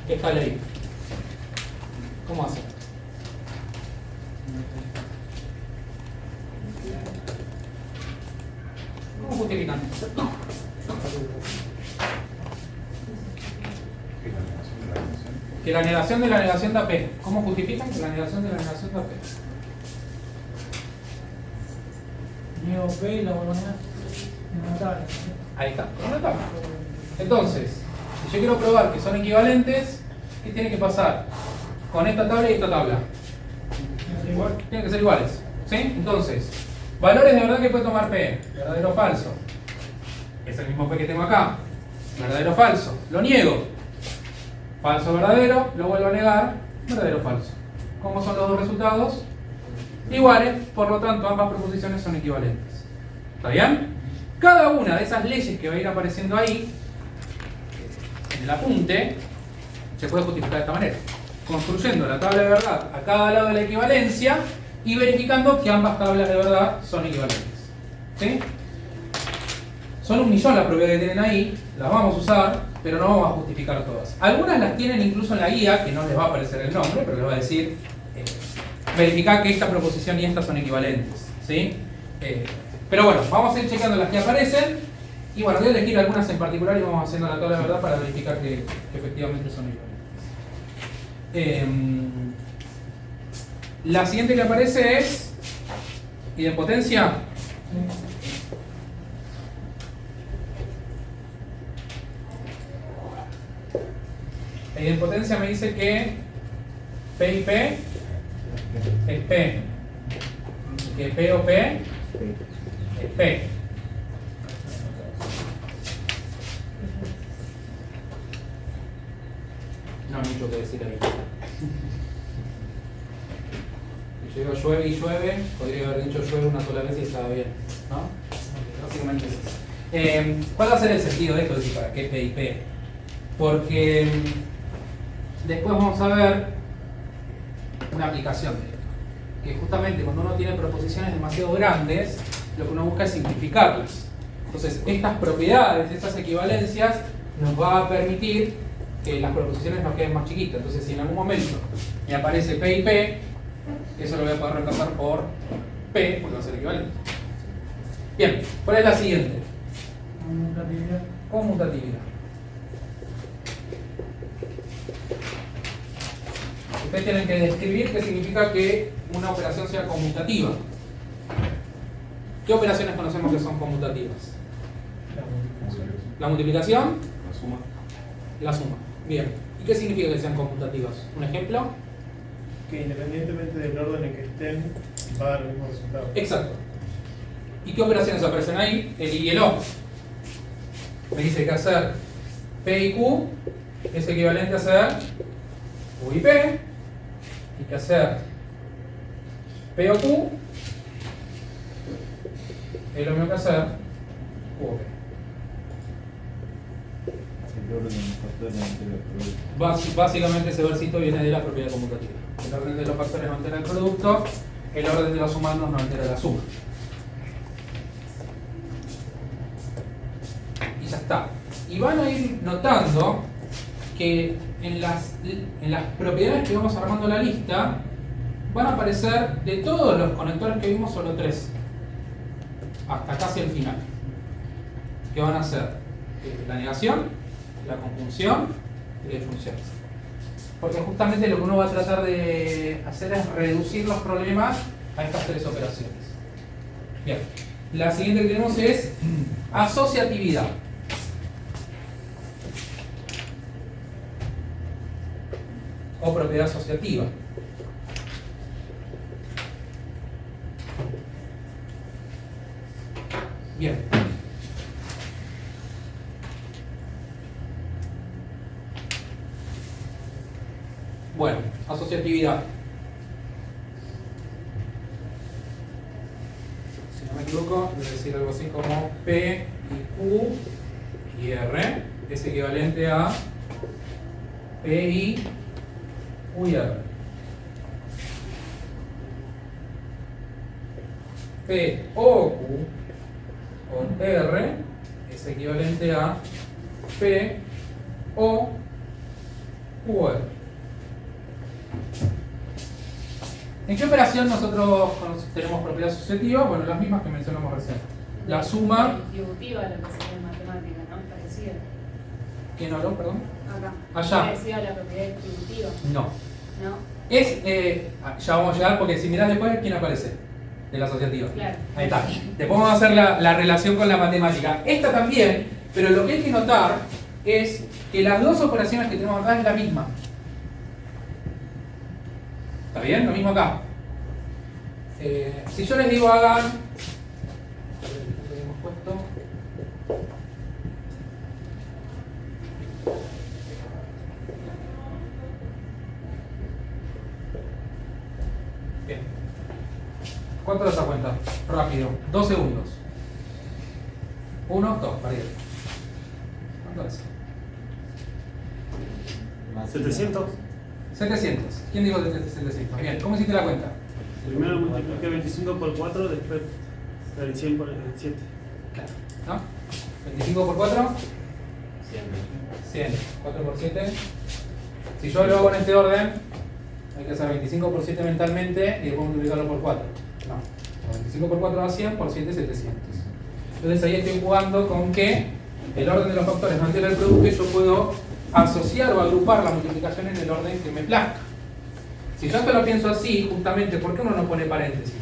esta ley. ¿Cómo hacen? ¿Cómo justifican? Que la negación de la negación da P. ¿Cómo justifican que la negación de la negación da P? Niego P y la vuelvo a negar. Una tabla. Ahí está, una tabla. Entonces, si yo quiero probar que son equivalentes, ¿qué tiene que pasar con esta tabla y esta tabla? Tienen que ser iguales. ¿Sí? Entonces, valores de verdad que puede tomar P. Verdadero o falso. Es el mismo P que tengo acá. Verdadero o falso. Lo niego. Falso, verdadero, lo vuelvo a negar, verdadero, falso. ¿Cómo son los dos resultados? Iguales, por lo tanto ambas proposiciones son equivalentes. ¿Está bien? Cada una de esas leyes que va a ir apareciendo ahí, en el apunte, se puede justificar de esta manera. Construyendo la tabla de verdad a cada lado de la equivalencia y verificando que ambas tablas de verdad son equivalentes. ¿Sí? Son 1.000.000 las propiedades que tienen ahí, las vamos a usar, pero no vamos a justificar todas. Algunas las tienen incluso en la guía, que no les va a aparecer el nombre, pero les va a decir, verificar que esta proposición y esta son equivalentes. ¿Sí? Pero bueno, vamos a ir checando las que aparecen, y bueno, voy a elegir algunas en particular y vamos haciendo la tabla de verdad para verificar que efectivamente son equivalentes. La siguiente que aparece es idempotencia. La idempotencia me dice que P y P es P. Y que P o P es P. No hay mucho que decir ahí. Si yo digo llueve y llueve, podría haber dicho llueve una sola vez y estaba bien, ¿no? Básicamente es eso. ¿Cuál va a ser el sentido de esto? Es decir, ¿para qué P y P? Porque después vamos a ver una aplicación de esto. Que justamente cuando uno tiene proposiciones demasiado grandes, lo que uno busca es simplificarlas. Entonces, estas propiedades, estas equivalencias, nos va a permitir que las proposiciones nos queden más chiquitas. Entonces, si en algún momento me aparece P y P, eso lo voy a poder reemplazar por P, porque va a ser equivalente. Bien, ¿cuál es la siguiente? Conmutatividad. Conmutatividad. Ustedes tienen que describir qué significa que una operación sea conmutativa. ¿Qué operaciones conocemos que son conmutativas? La multiplicación, La suma. la suma. Bien. ¿Y qué significa que sean conmutativas? ¿Un ejemplo? Que independientemente del orden en que estén, va a dar el mismo resultado. Exacto. ¿Y qué operaciones aparecen ahí? El y el o. Me dice que hacer P y Q es equivalente a hacer Q y P, y que hacer P o Q es lo mismo que hacer Q o P. El orden de los factores altera el producto. Básicamente ese versito viene de la propiedad conmutativa. El orden de los factores no altera el producto, el orden de los sumandos no altera la suma. Y ya está. Y van a ir notando que en las propiedades que vamos armando la lista van a aparecer de todos los conectores que vimos solo 3 hasta casi el final, que van a ser la negación, la conjunción y la disfunción. Porque justamente lo que uno va a tratar de hacer es reducir los problemas a estas 3 operaciones. Bien, la siguiente que tenemos es asociatividad. o propiedad asociativa. Bien. Bueno, asociatividad. Si no me equivoco, voy a decir algo así como P y Q y R es equivalente a P y Q y R. P o Q con R es equivalente a P o QR. ¿En qué operación nosotros tenemos propiedad asociativa? Bueno, las mismas que mencionamos recién. La suma... Distributiva, lo que sería en matemática, ¿no? Parecida. ¿Quién habló, perdón? Acá. Allá. Parecida a la propiedad distributiva. No. ¿No? Ya vamos a llegar porque si mirás después, ¿quién aparece? De la asociativa. Claro. Ahí está. Después vamos a hacer la relación con la matemática. Esta también, pero lo que hay que notar es que las dos operaciones que tenemos acá es la misma. ¿Está bien? Lo mismo acá. Si yo les digo hagan... Lo hemos puesto. Bien. ¿Cuánto das a cuenta? Rápido. 2 segundos. 1, 2, perdí. ¿Cuánto es? 700. 700. ¿Quién dijo 700? Bien. ¿Cómo hiciste la cuenta? Primero multipliqué 25 por 4, después el 100 por el 7. Claro. ¿No? 25 por 4. 100. 4 por 7. Si yo lo hago en este orden, hay que hacer 25 por 7 mentalmente y después multiplicarlo por 4. No. 25 por 4 da 100, por 7 700. Entonces ahí estoy jugando con que el orden de los factores no altera el producto y yo puedo asociar o agrupar la multiplicación en el orden que me plazca. Si yo esto lo pienso así, justamente, ¿por qué uno no pone paréntesis?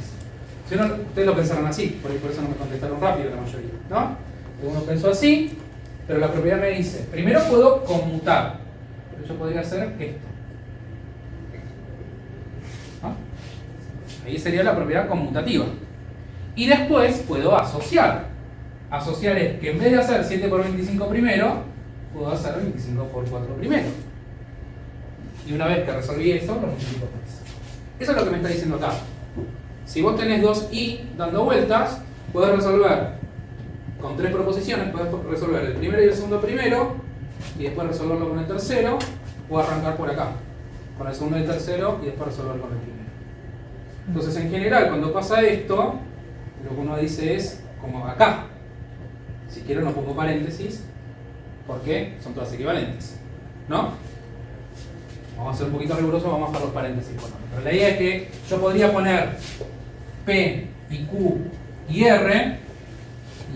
Si uno, ustedes lo pensaron así, por eso no me contestaron rápido la mayoría, ¿no? Uno pensó así, pero la propiedad me dice, primero puedo conmutar, pero yo podría hacer esto. ¿No? Ahí sería la propiedad conmutativa. Y después puedo asociar. Asociar es que en vez de hacer 7 por 25 primero, puedo hacer 25 por 4 primero. Y una vez que resolví eso, lo multiplico por eso. Eso es lo que me está diciendo acá. Si vos tenés 2i dando vueltas, podés resolver con 3 proposiciones, podés resolver el primero y el segundo primero, y después resolverlo con el tercero, o arrancar por acá, con el segundo y el tercero, y después resolverlo con el primero. Entonces, en general, cuando pasa esto, lo que uno dice es, como acá. Si quiero no pongo paréntesis, porque son todas equivalentes, ¿no? Vamos a ser un poquito rigurosos, vamos a dejar los paréntesis. Pero la idea es que yo podría poner P y Q y R,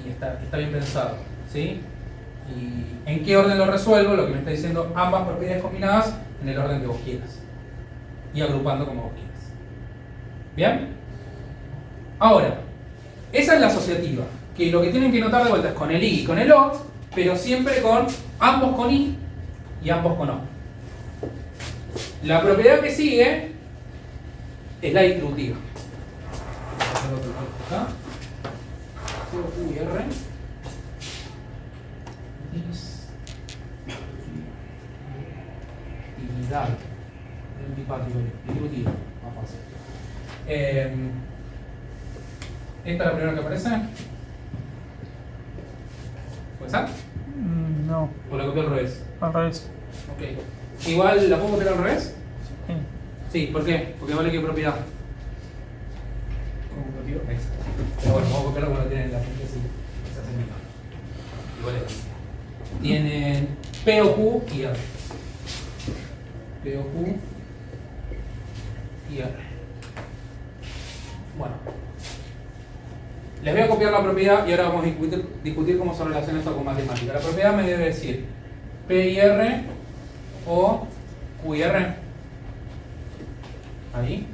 y está bien pensado, ¿sí? ¿Y en qué orden lo resuelvo? Lo que me está diciendo ambas propiedades combinadas en el orden que vos quieras. Y agrupando como vos quieras. ¿Bien? Ahora, esa es la asociativa, que lo que tienen que notar de vuelta es con el I y con el O, pero siempre con ambos con I y ambos con O. La propiedad que sigue es la distributiva. Acá. Q y R. Distributividad. Distributiva. Más fácil. ¿Esta es la primera que aparece? ¿Puede ser? No, ¿O la copié al revés? al revés. Ok. Igual, ¿la puedo copiar al revés? Sí. Sí, ¿por qué? Porque vale qué propiedad. Conmutativo. Exacto. Pero bueno, vamos a copiarlo porque no tienen la gente así. Se hacen misma. Igual es. Tienen P o Q y R. P o Q y R. Bueno. Les voy a copiar la propiedad y ahora vamos a discutir cómo se relaciona esto con matemática. La propiedad me debe decir P y R o Q y R. Ahí.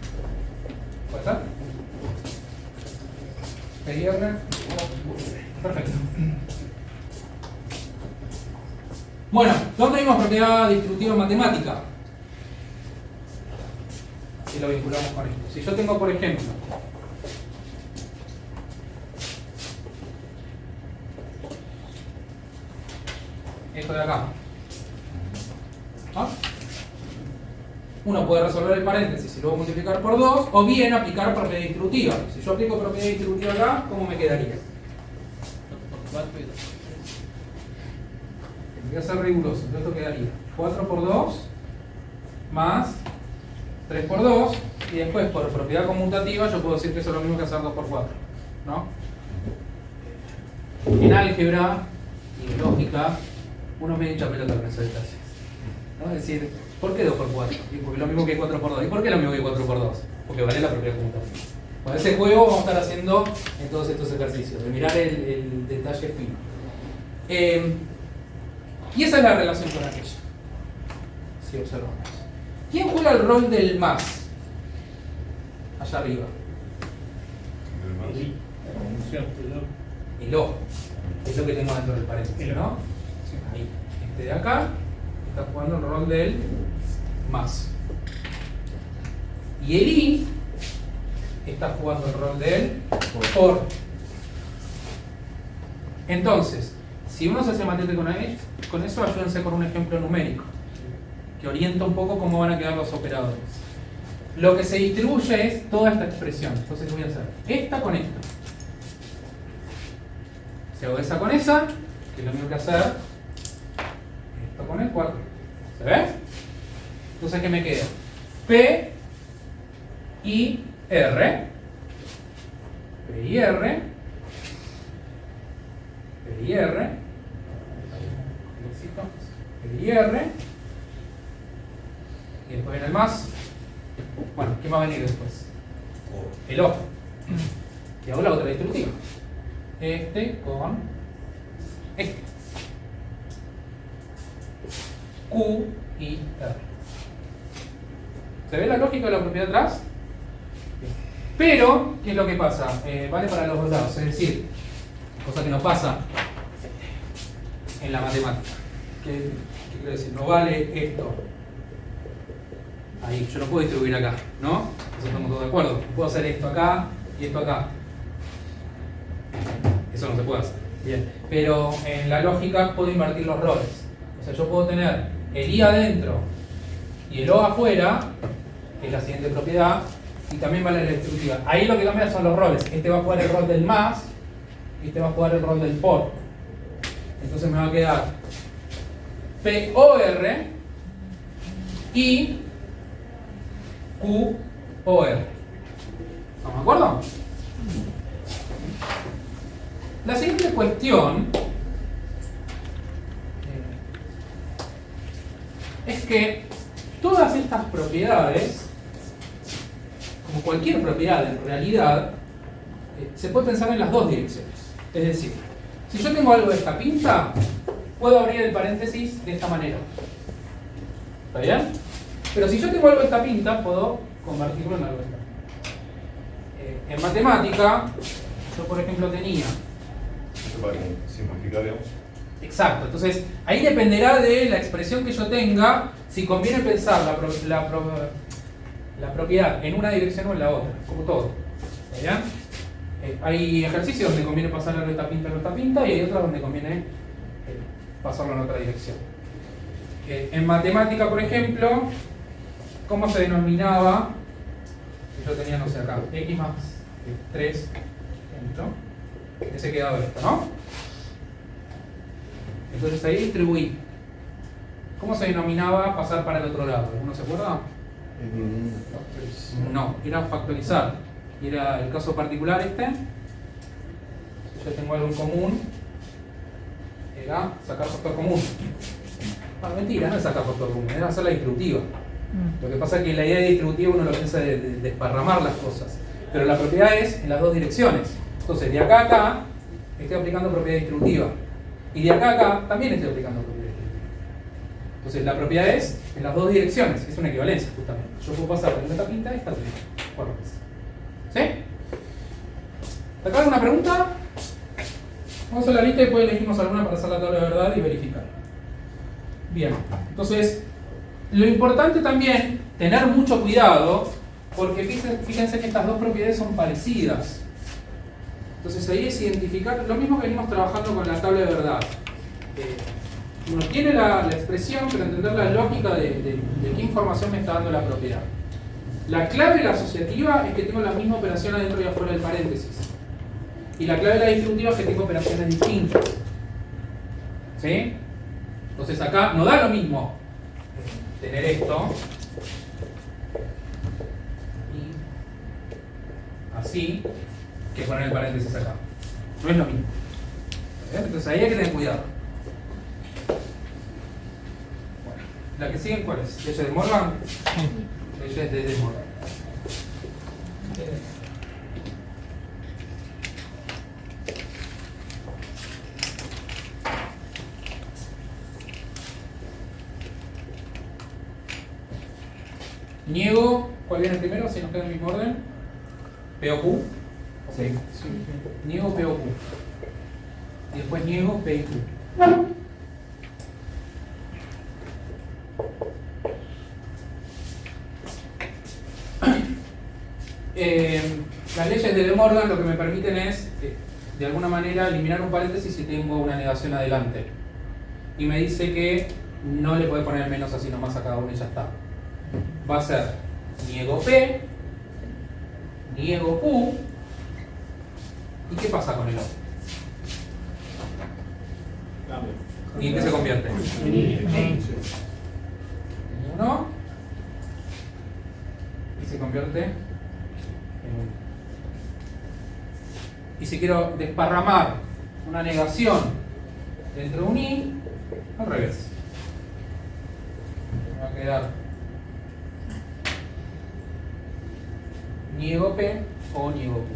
¿Puede ser? P y R o Q y R. Perfecto. Bueno, ¿dónde vimos propiedad distributiva matemática? lo vinculamos con esto. Si yo tengo, por ejemplo, esto de acá, ¿no? Uno puede resolver el paréntesis y luego multiplicar por 2, o bien aplicar propiedad distributiva. Si yo aplico propiedad distributiva acá, ¿cómo me quedaría? Tendría que ser riguroso, entonces esto quedaría 4 por 2 más 3 por 2, y después por propiedad conmutativa yo puedo decir que eso es lo mismo que hacer 2 por 4, ¿no? En álgebra y en lógica uno me echa pelota con esos detalles, ¿no? Es decir, ¿por qué 2 por 4? Porque es lo mismo que 4 por 2. ¿Y por qué es lo mismo que 4 por 2? Porque vale la propiedad conmutativa. Con ese juego vamos a estar haciendo en todos estos ejercicios, de mirar el detalle fino. Y esa es la relación con aquella, si observamos. ¿Quién juega el rol del más? Allá arriba. El más. El O. Es lo que tengo dentro del paréntesis, ¿no? Ahí. Este de acá está jugando el rol del más. Y el I está jugando el rol del por. Entonces, si uno se hace matete con eso, ayúdense con un ejemplo numérico que orienta un poco cómo van a quedar los operadores. Lo que se distribuye es toda esta expresión. Entonces, ¿qué voy a hacer? Esta con esta. Si hago esa con esa, que es lo mismo que hacer esto con el 4. ¿Se ve? Entonces, ¿qué me queda? P y R. P y R. P y R. P y R. Y después viene el más. Bueno, ¿qué va a venir después? El O. Y hago la otra distributiva. Este con este. Q y R. ¿Se ve la lógica de la propiedad atrás? Pero, ¿qué es lo que pasa? Vale para los dos lados. Es decir, cosa que no pasa en la matemática. ¿Qué quiero decir? No vale esto. Ahí, yo no puedo distribuir acá, ¿no? Eso estamos todos de acuerdo. Puedo hacer esto acá y esto acá. Eso no se puede hacer. Bien. Pero en la lógica puedo invertir los roles. O sea, yo puedo tener el I adentro y el O afuera, que es la siguiente propiedad, y también vale la distributiva. Ahí lo que cambia son los roles. Este va a jugar el rol del más y este va a jugar el rol del por. Entonces me va a quedar POR y QOR. ¿Estamos de acuerdo? La siguiente cuestión es que todas estas propiedades, como cualquier propiedad en realidad, se puede pensar en las dos direcciones. Es decir, si yo tengo algo de esta pinta, puedo abrir el paréntesis de esta manera. ¿Está bien? Pero si yo tengo algo de esta pinta, puedo convertirlo en algo de esta pinta. En matemática, yo por ejemplo tenía... Esto para simplificar, digamos. Exacto, entonces ahí dependerá de la expresión que yo tenga, si conviene pensar la propiedad en una dirección o en la otra, como todo. ¿Está bien? Hay ejercicios donde conviene pasarlo de esta pinta a esta pinta y hay otros donde conviene pasarlo en otra dirección. En matemática, por ejemplo, ¿cómo se denominaba? Yo tenía, no sé, acá, x más 3, ejemplo. Ese quedaba esto, ¿no? Entonces ahí distribuí. ¿Cómo se denominaba pasar para el otro lado? ¿Alguno se acuerda? No, era factorizar. Y era el caso particular este. Si yo tengo algo en común, era sacar factor común. No, mentira, no es sacar factor común, era hacer la distributiva. Lo que pasa es que la idea de distributiva uno lo piensa de desparramar las cosas. Pero la propiedad es en las dos direcciones. Entonces, de acá a acá, estoy aplicando propiedad distributiva. Y de acá a acá, también estoy aplicando propiedad distributiva. Entonces, la propiedad es en las dos direcciones. Es una equivalencia, justamente. Yo puedo pasar de esta pinta a esta pinta. Por lo que sea. ¿Sí? ¿Acá alguna pregunta? Vamos a la lista y después elegimos alguna para hacer la tabla de verdad y verificar. Bien. Entonces, lo importante también, tener mucho cuidado Porque fíjense que estas dos propiedades son parecidas. Entonces ahí es identificar lo mismo que venimos trabajando con la tabla de verdad. Uno tiene la expresión, pero entender la lógica de qué información me está dando la propiedad. La clave de la asociativa es que tengo la misma operación adentro y afuera del paréntesis. Y la clave de la distributiva es que tengo operaciones distintas. ¿Sí? Entonces acá no da lo mismo tener esto y así que poner el paréntesis acá. No es lo mismo. Entonces ahí hay que tener cuidado. Bueno, la que sigue, ¿cuál es? ¿Leyes de Morgan? Leyes de Morgan. Niego, ¿cuál viene primero? Si nos queda en el mismo orden. P o Q. Sí. Niego P o Q. Y después niego P y Q. Las leyes de De Morgan lo que me permiten es, de alguna manera, eliminar un paréntesis si tengo una negación adelante. Y me dice que no le puede poner menos así nomás a cada uno y ya está. Va a ser niego P, niego Q, ¿y qué pasa con el O? ¿Y en qué se convierte? En 1 y se convierte en 1. Y si quiero desparramar una negación dentro de un I, al revés. Me va a quedar niego P o niego Q.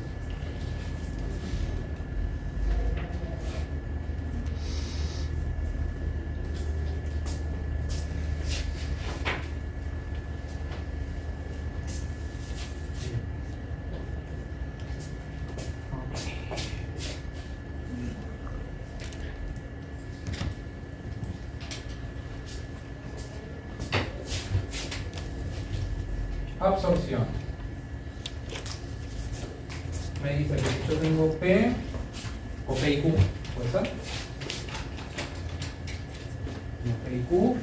Absorción. Me dice que si yo tengo P o P y Q, ¿puede ser? P y Q.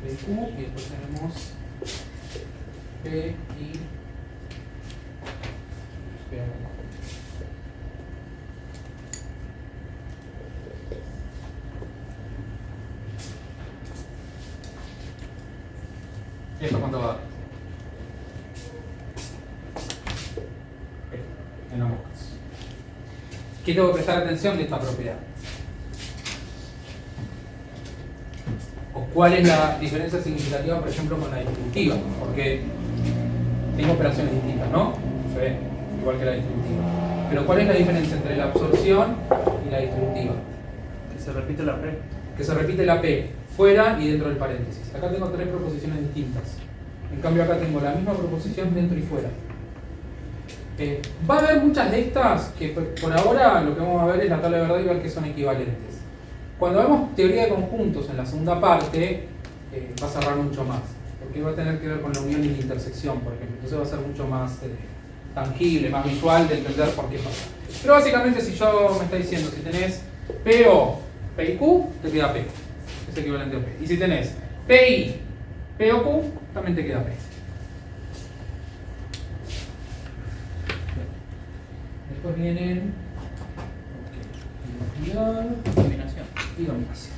P y Q, y después tenemos P y P. ¿Y esto cuánto va a dar? En ambos casos. ¿Qué tengo que prestar atención de esta propiedad? ¿O cuál es la diferencia significativa, por ejemplo, con la distributiva? Porque tengo operaciones distintas, ¿no? Se ve igual que la distributiva. Pero ¿cuál es la diferencia entre la absorción y la distributiva? Que se repite la P. Que se repite la P fuera y dentro del paréntesis. Acá tengo tres proposiciones distintas. En cambio acá tengo la misma proposición dentro y fuera. Va a haber muchas de estas que por ahora lo que vamos a ver es la tabla de verdad y ver que son equivalentes. Cuando vemos teoría de conjuntos en la segunda parte, va a cerrar mucho más. Porque va a tener que ver con la unión y la intersección, por ejemplo. Entonces va a ser mucho más tangible, más visual de entender por qué pasa. Pero básicamente si yo me está diciendo, si tenés PO, P y Q, te queda P. Es equivalente a P. Y si tenés PI, P o Q, también te queda P. Después vienen identidad, dominación y dominación.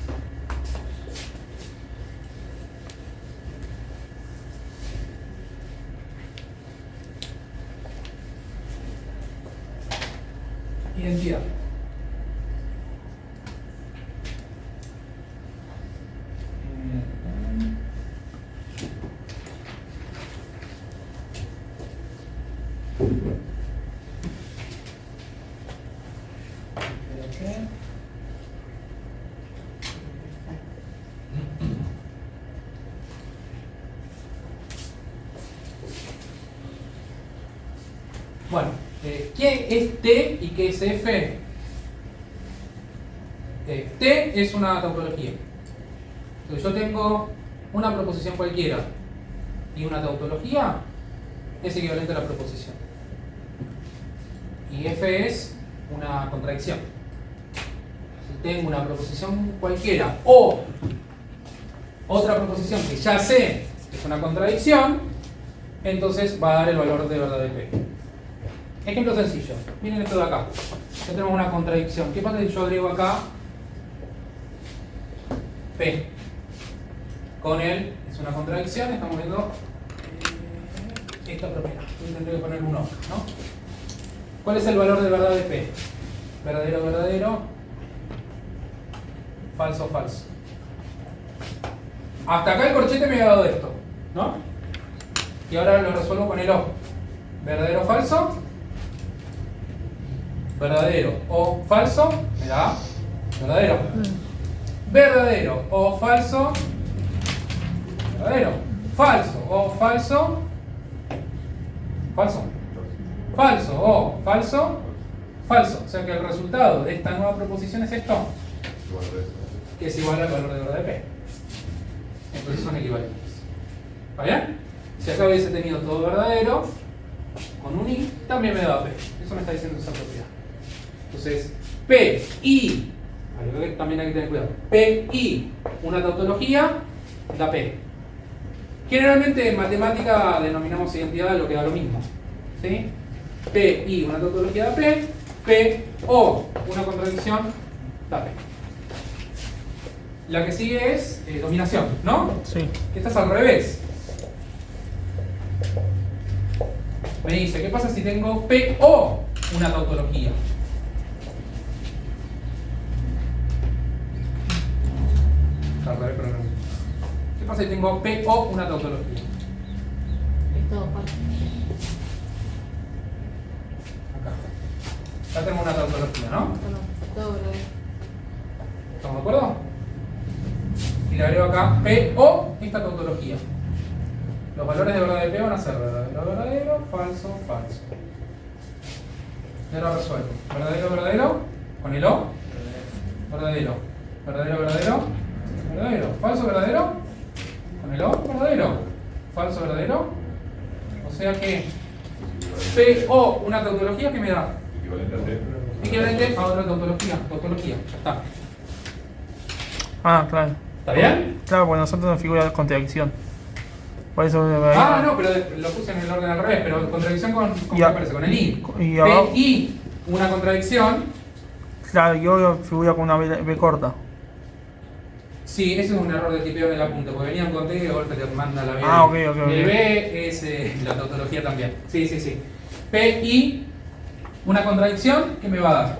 Identidad. Bueno, ¿qué es T y qué es F? T es una tautología. Entonces yo tengo una proposición cualquiera y una tautología, es equivalente a la proposición. Y F es una contradicción. Si tengo una proposición cualquiera o otra proposición que ya sé que es una contradicción, entonces va a dar el valor de verdad de P. Ejemplo sencillo. Miren esto de acá. Ya tenemos una contradicción. ¿Qué pasa si yo agrego acá P? Con él es una contradicción. Estamos viendo esta propiedad. Yo tendré que poner un O, ¿no? ¿Cuál es el valor de verdad de P? Verdadero, verdadero. Falso, falso. Hasta acá el corchete me ha dado esto, ¿no? Y ahora lo resuelvo con el O. Verdadero, falso. Verdadero o falso. Me da verdadero. Verdadero o falso. Verdadero. Falso o falso. Falso. Falso o falso. Falso. O sea que el resultado de esta nueva proposición es esto. Que es igual al valor de verdad de P. Entonces son equivalentes. ¿Está bien? Si acá hubiese tenido todo verdadero, con un I también me da P. Eso me está diciendo esa propiedad. Entonces, P y, algo que también hay que tener cuidado, P y una tautología da P. Generalmente en matemática denominamos identidad lo que da lo mismo. ¿Sí? P y una tautología da P, P o una contradicción da P. La que sigue es dominación, ¿no? Sí. Esta es al revés. Me dice, ¿qué pasa si tengo P o una tautología? Al revés, pero no. ¿Qué pasa si tengo P o una tautología? Es todo falso. Acá. Ya tenemos una tautología, ¿no? Todo verdadero. ¿Estamos de acuerdo? Y le agrego acá P o esta tautología. Los valores de verdad de P van a ser verdadero, verdadero, falso, falso. Ya lo resuelvo. Verdadero, verdadero, con el O. Verdadero, verdadero, verdadero, verdadero. Falso, verdadero, con el O. Verdadero, falso, verdadero. O sea que P o una tautología que me da Equivalente a T. equivalente a otra tautología. Tautología, ya está. Ah, claro. ¿Está bien? Claro, porque nosotros nos figura contradicción. Por eso. Ah, no, pero lo puse en el orden al revés, pero contradicción con Y ¿qué a- aparece? Con el I. y P abajo- y una contradicción. Claro, yo figura con una B corta. Sí, ese es un error de tipeo en el apunte, porque venían con T y de golpe te manda la B. Ah, ok, ok, El ok. B es la tautología también. Sí, sí, sí. P y una contradicción, ¿qué me va a dar?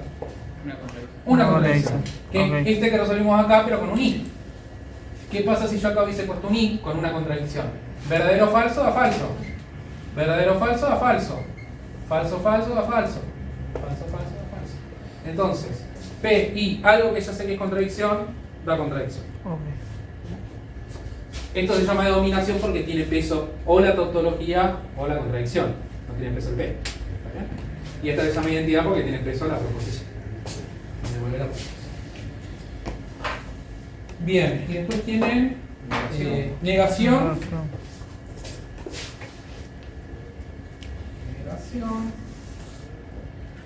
Una contradicción. Que Ok. este que resolvimos acá, pero con un I. ¿Qué pasa si yo acá hubiese puesto un I con una contradicción? Verdadero falso da falso. Verdadero falso da falso. Falso falso da falso. Falso falso da falso. Entonces, P y algo que ya sé que es contradicción, da contradicción. Ok. Esto se llama de dominación porque tiene peso o la tautología o la contradicción. No tiene peso el P. ¿Está bien? Y esta se llama identidad porque tiene peso la proposición. Me vuelve la proposición. Bien, y después tiene negación. Negación.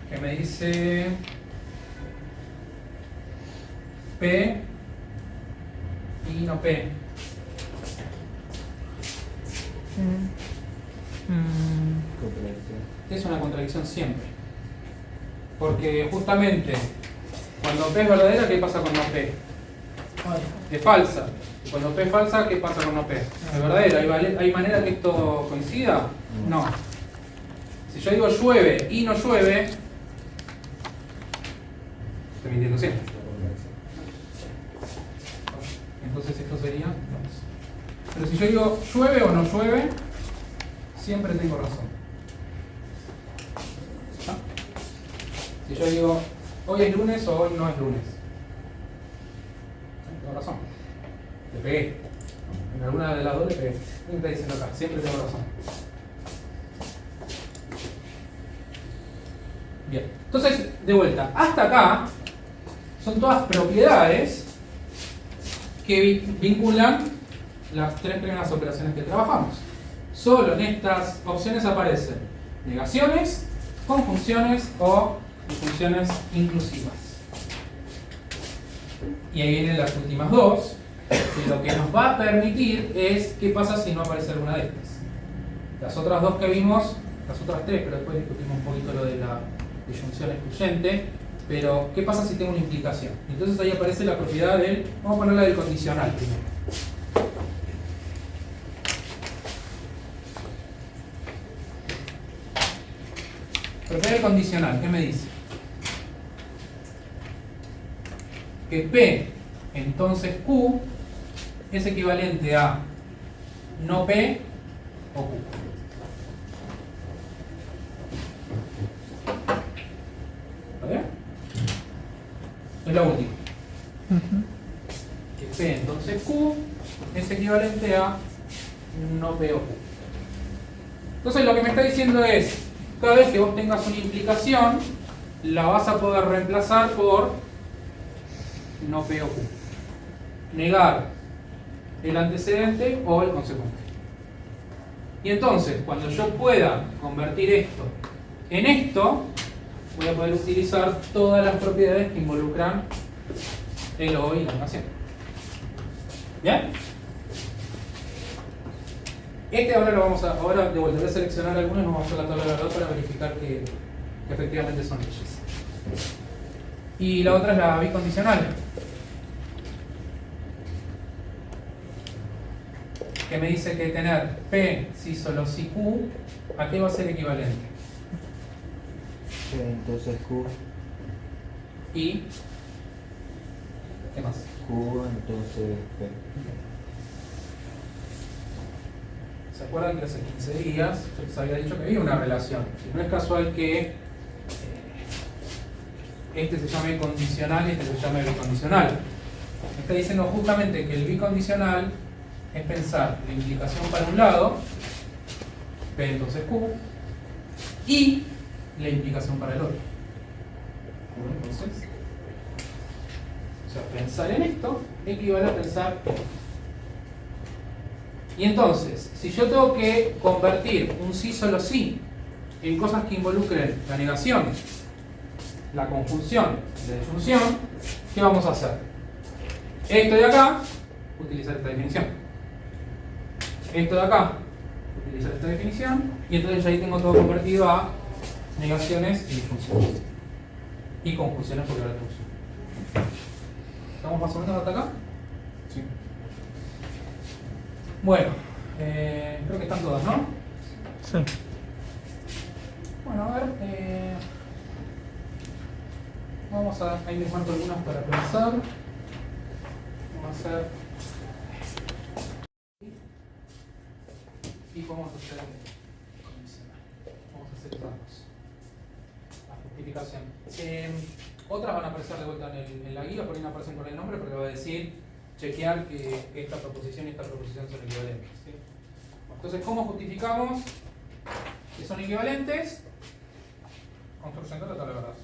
Que me dice P y no P. Contradicción. Es una contradicción siempre. Porque justamente cuando P es verdadera, ¿qué pasa con no P? Es falsa. Y cuando P es falsa, ¿qué pasa con no P? Es verdadera. ¿Hay manera que esto coincida? No. Si yo digo llueve y no llueve, estoy mintiendo siempre. Entonces esto sería falso. Pero si yo digo llueve o no llueve, siempre tengo razón. ¿Ah? Si yo digo hoy es lunes o hoy no es lunes, tengo razón. Le pegué. En alguna de las dos le pegué. ¿Qué me está diciendo acá? Siempre tengo razón. Bien. Entonces, de vuelta. Hasta acá son todas propiedades que vinculan las tres primeras operaciones que trabajamos. Solo en estas opciones aparecen negaciones, conjunciones o funciones inclusivas. Y ahí vienen las últimas dos, que lo que nos va a permitir es qué pasa si no aparece alguna de estas. Las otras dos que vimos, las otras tres, pero después discutimos un poquito lo de la disyunción excluyente, pero ¿qué pasa si tengo una implicación? Entonces ahí aparece la propiedad del, vamos a ponerla del condicional primero. Propiedad del condicional, ¿qué me dice? Que P, entonces Q, es equivalente a no P o Q. ¿Vale? Es la última. Que P, entonces Q, es equivalente a no P o Q. Entonces lo que me está diciendo es, cada vez que vos tengas una implicación, la vas a poder reemplazar por no P o Q. Negar el antecedente o el consecuente. Y entonces, cuando yo pueda convertir esto en esto, voy a poder utilizar todas las propiedades que involucran el o y la negación. ¿Bien? Ahora lo vamos a, ahora de vuelta voy a seleccionar algunos y nos vamos a la tabla de la verdad para verificar que efectivamente son leyes. Y la otra es la bicondicional, que me dice que tener P si solo si Q, ¿a qué va a ser equivalente? Entonces Q, Y ¿qué más? Q, entonces P. ¿Se acuerdan que hace 15 días yo les había dicho que había una relación? Y no es casual que este se llame condicional y este se llame bicondicional. Me está diciendo justamente que el bicondicional es pensar la implicación para un lado, P entonces Q, y la implicación para el otro. Entonces, o sea, pensar en esto equivale a pensar en esto. Y entonces, si yo tengo que convertir un sí solo sí en cosas que involucren la negación, la conjunción y la disyunción, ¿qué vamos a hacer? Esto de acá, utilizar esta definición. Esto de acá, utilizar esta definición. Y entonces ya ahí tengo todo convertido a negaciones y disyunciones. Y conjunciones porque ahora tengo. ¿Estamos más o menos hasta acá? Sí. Bueno, creo que están todas, ¿no? Sí. Bueno, a ver. Vamos a. Ahí les marco algunas para pensar. Vamos a hacer. Y vamos a hacer. Vamos a hacer datos. La justificación. Otras van a aparecer de vuelta en la guía, por ahí no aparecen con el nombre, porque va a decir chequear que esta proposición y esta proposición son equivalentes. ¿Sí? Entonces, ¿cómo justificamos que son equivalentes? Construyendo la tabla de verdad.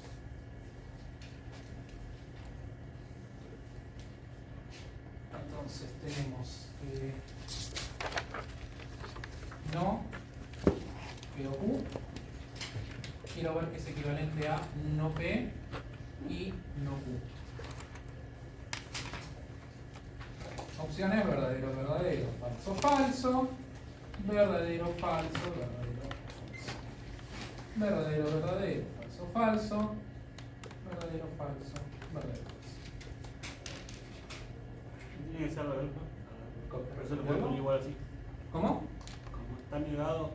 Entonces tenemos no P o Q. Quiero ver que es equivalente a no P y no Q. Opciones verdadero, verdadero, falso, falso, verdadero, falso, verdadero, falso. Verdadero, verdadero, falso, falso, verdadero, falso, verdadero, falso. Tiene que ser verdadero. Pero eso lo ¿Luego? puedo poner igual así. ¿Cómo? Como está negado,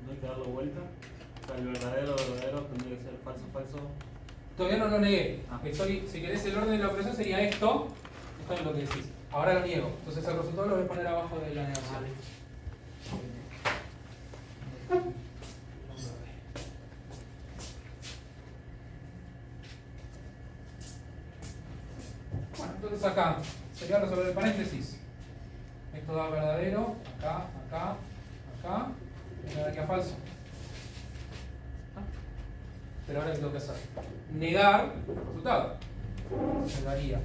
no hay que darlo vuelta. O sea, el verdadero, verdadero tendría que ser falso, falso. Todavía no lo negué. Si querés el orden de la operación sería esto. Esto es lo que decís. Ahora lo niego. Entonces el resultado lo voy a poner abajo de la negación. Bueno, entonces acá sería resolver el paréntesis. Esto da verdadero, acá, acá, acá, y me daría falso. Pero ahora, ¿qué tengo que hacer? Negar el resultado. me daría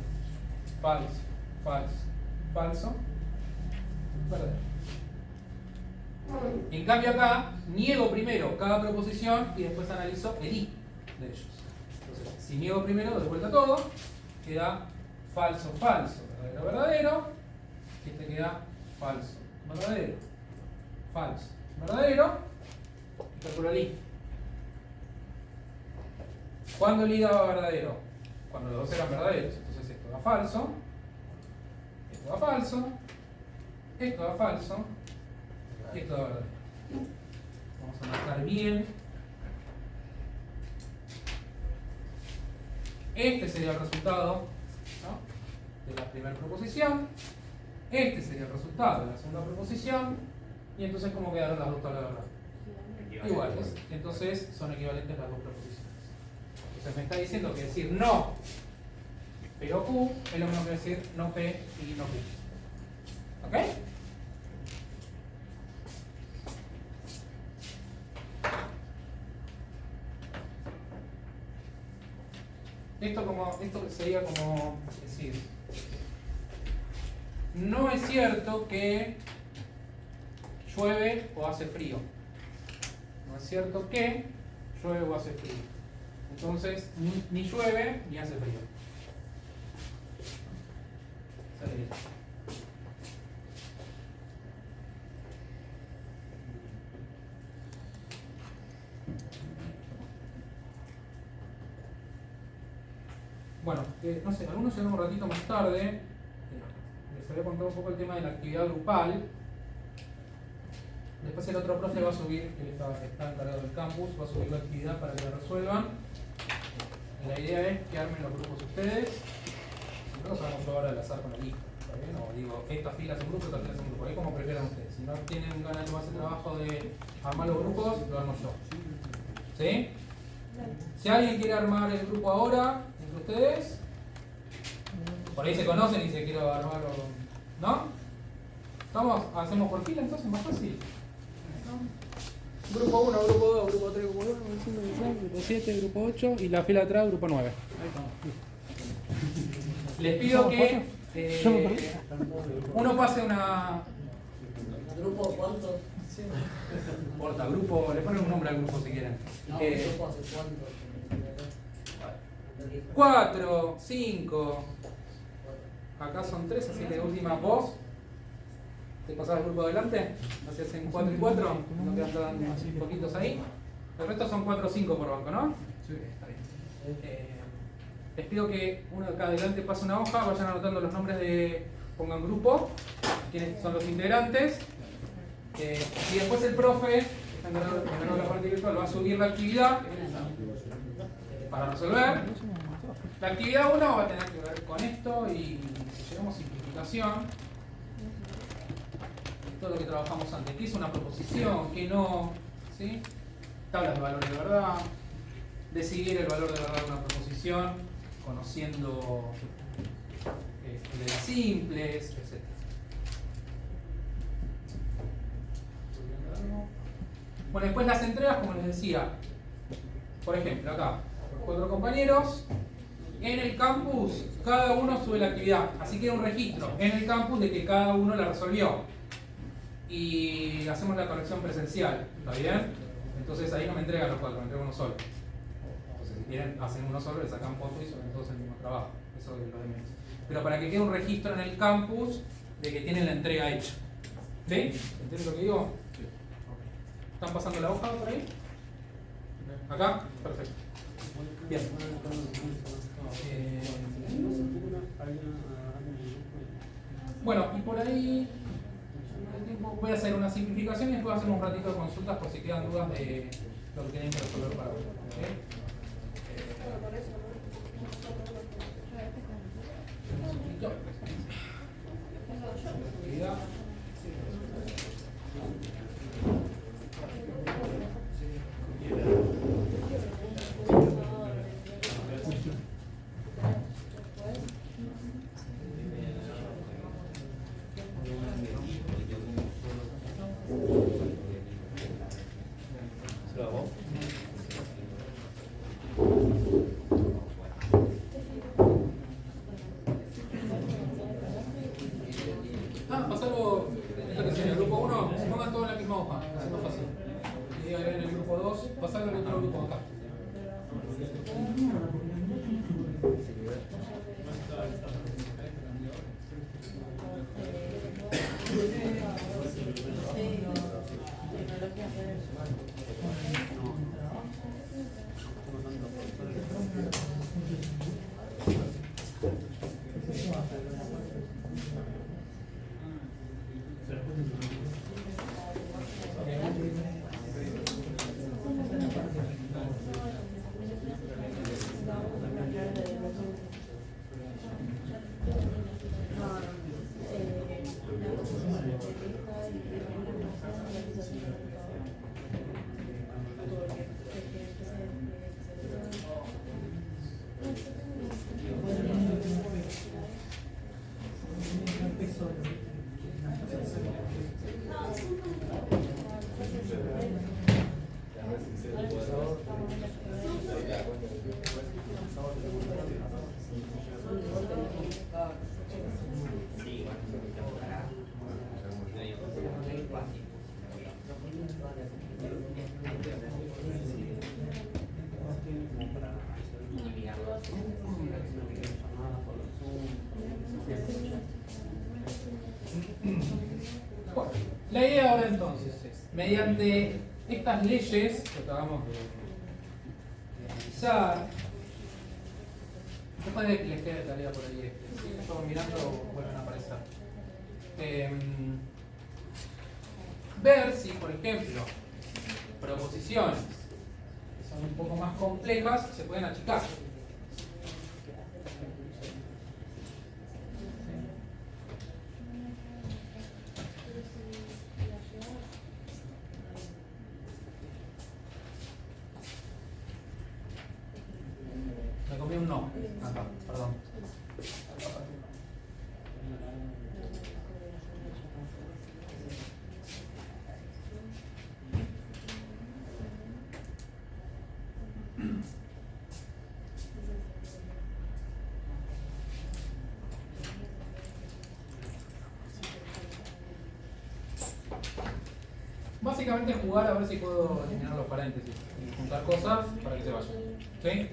falso, falso, falso, verdadero. En cambio acá, niego primero cada proposición y después analizo el i de ellos. Entonces, si niego primero, doy vuelta todo, queda falso, falso, verdadero, verdadero. Este queda falso, verdadero, falso, verdadero. Y calculo el i. ¿Cuándo el i daba verdadero? Cuando los dos eran verdaderos. Entonces esto da falso, esto da falso, esto da falso, y esto da verdadero. Vamos a marcar bien. Este sería el resultado, ¿no?, de la primera proposición. Este sería el resultado de la segunda proposición. Y entonces, ¿cómo quedaron las dos tablas de verdad? Iguales. Entonces son equivalentes las dos proposiciones. Entonces me está diciendo que decir no pero Q es lo mismo que decir no P y no Q. ¿Ok? Esto sería como decir, no es cierto que llueve o hace frío. No es cierto que llueve o hace frío. Entonces, ni llueve ni hace frío. Sale. Bueno, no sé, algunos llegaron un ratito más tarde. Les había contado un poco el tema de la actividad grupal. Después el otro profe va a subir, que está encargado del campus, va a subir la actividad para que la resuelvan. La idea es que armen los grupos ustedes. Nosotros vamos a ahora al azar con la lista. ¿Está bien? O digo, esta fila es un grupo, esta fila es un grupo. Ahí como prefieran ustedes. Si no tienen ganas de hacer trabajo de armar los grupos, lo armo yo. ¿Sí? Si alguien quiere armar el grupo ahora, entre ustedes, por ahí se conocen y se quiere armar, ¿no? ¿Estamos? ¿Hacemos por fila entonces? Más fácil. Grupo 1, grupo 2, grupo 3, grupo 4, grupo 5, grupo 6, grupo 7, grupo 8 y la fila atrás, grupo 9. Ahí estamos. Les pido que uno pase una... ¿Grupo cuánto? Sí. No importa, grupo, le ponen un nombre al grupo si quieren. No, ¿grupo hace cuánto? 4, 5. Acá son 3, así que de última vos. ¿Te pasás el grupo adelante? Así hacen 4 y 4. No quedan tan poquitos ahí. El resto son 4 o 5 por banco, ¿no? Sí, está bien. Les pido que uno de acá adelante pase una hoja, vayan anotando los nombres de. Pongan grupo, quiénes son los integrantes. Y después el profe, que está encargado de la parte virtual, va a subir la actividad para resolver. La actividad 1 va a tener que ver con esto y si llegamos a simplificación, todo lo que trabajamos antes, qué es una proposición, qué no, ¿sí? Tablas de valores de verdad, decidir el valor de verdad de una proposición, conociendo de las simples, etc. Bueno, después las entregas, como les decía, por ejemplo, acá, los 4 compañeros, en el campus, cada uno sube la actividad, así que un registro en el campus de que cada uno la resolvió. Y hacemos la corrección presencial, ¿está bien? Entonces ahí no me entregan los 4, me entregan uno solo. Entonces si quieren, hacen uno solo, le sacan fotos y suben todos el mismo trabajo. Eso es lo de menos. Pero para que quede un registro en el campus de que tienen la entrega hecha. ¿Sí? ¿Entienden lo que digo? Sí. ¿Están pasando la hoja por ahí? ¿Acá? Perfecto. Bien. Bueno, y por ahí voy a hacer una simplificación y después hacemos un ratito de consultas por si quedan dudas de lo que tienen que resolver para hoy. el otro grupo acá. Bueno, la idea ahora entonces es, mediante estas leyes que acabamos de analizar, después de que les quede tarea por ahí, si estamos mirando, vuelven a aparecer. Ver si, por ejemplo, proposiciones que son un poco más complejas se pueden achicar. Me comí un no. Acá, perdón. Básicamente jugar a ver si puedo eliminar los paréntesis y juntar cosas para que se vayan. ¿Sí?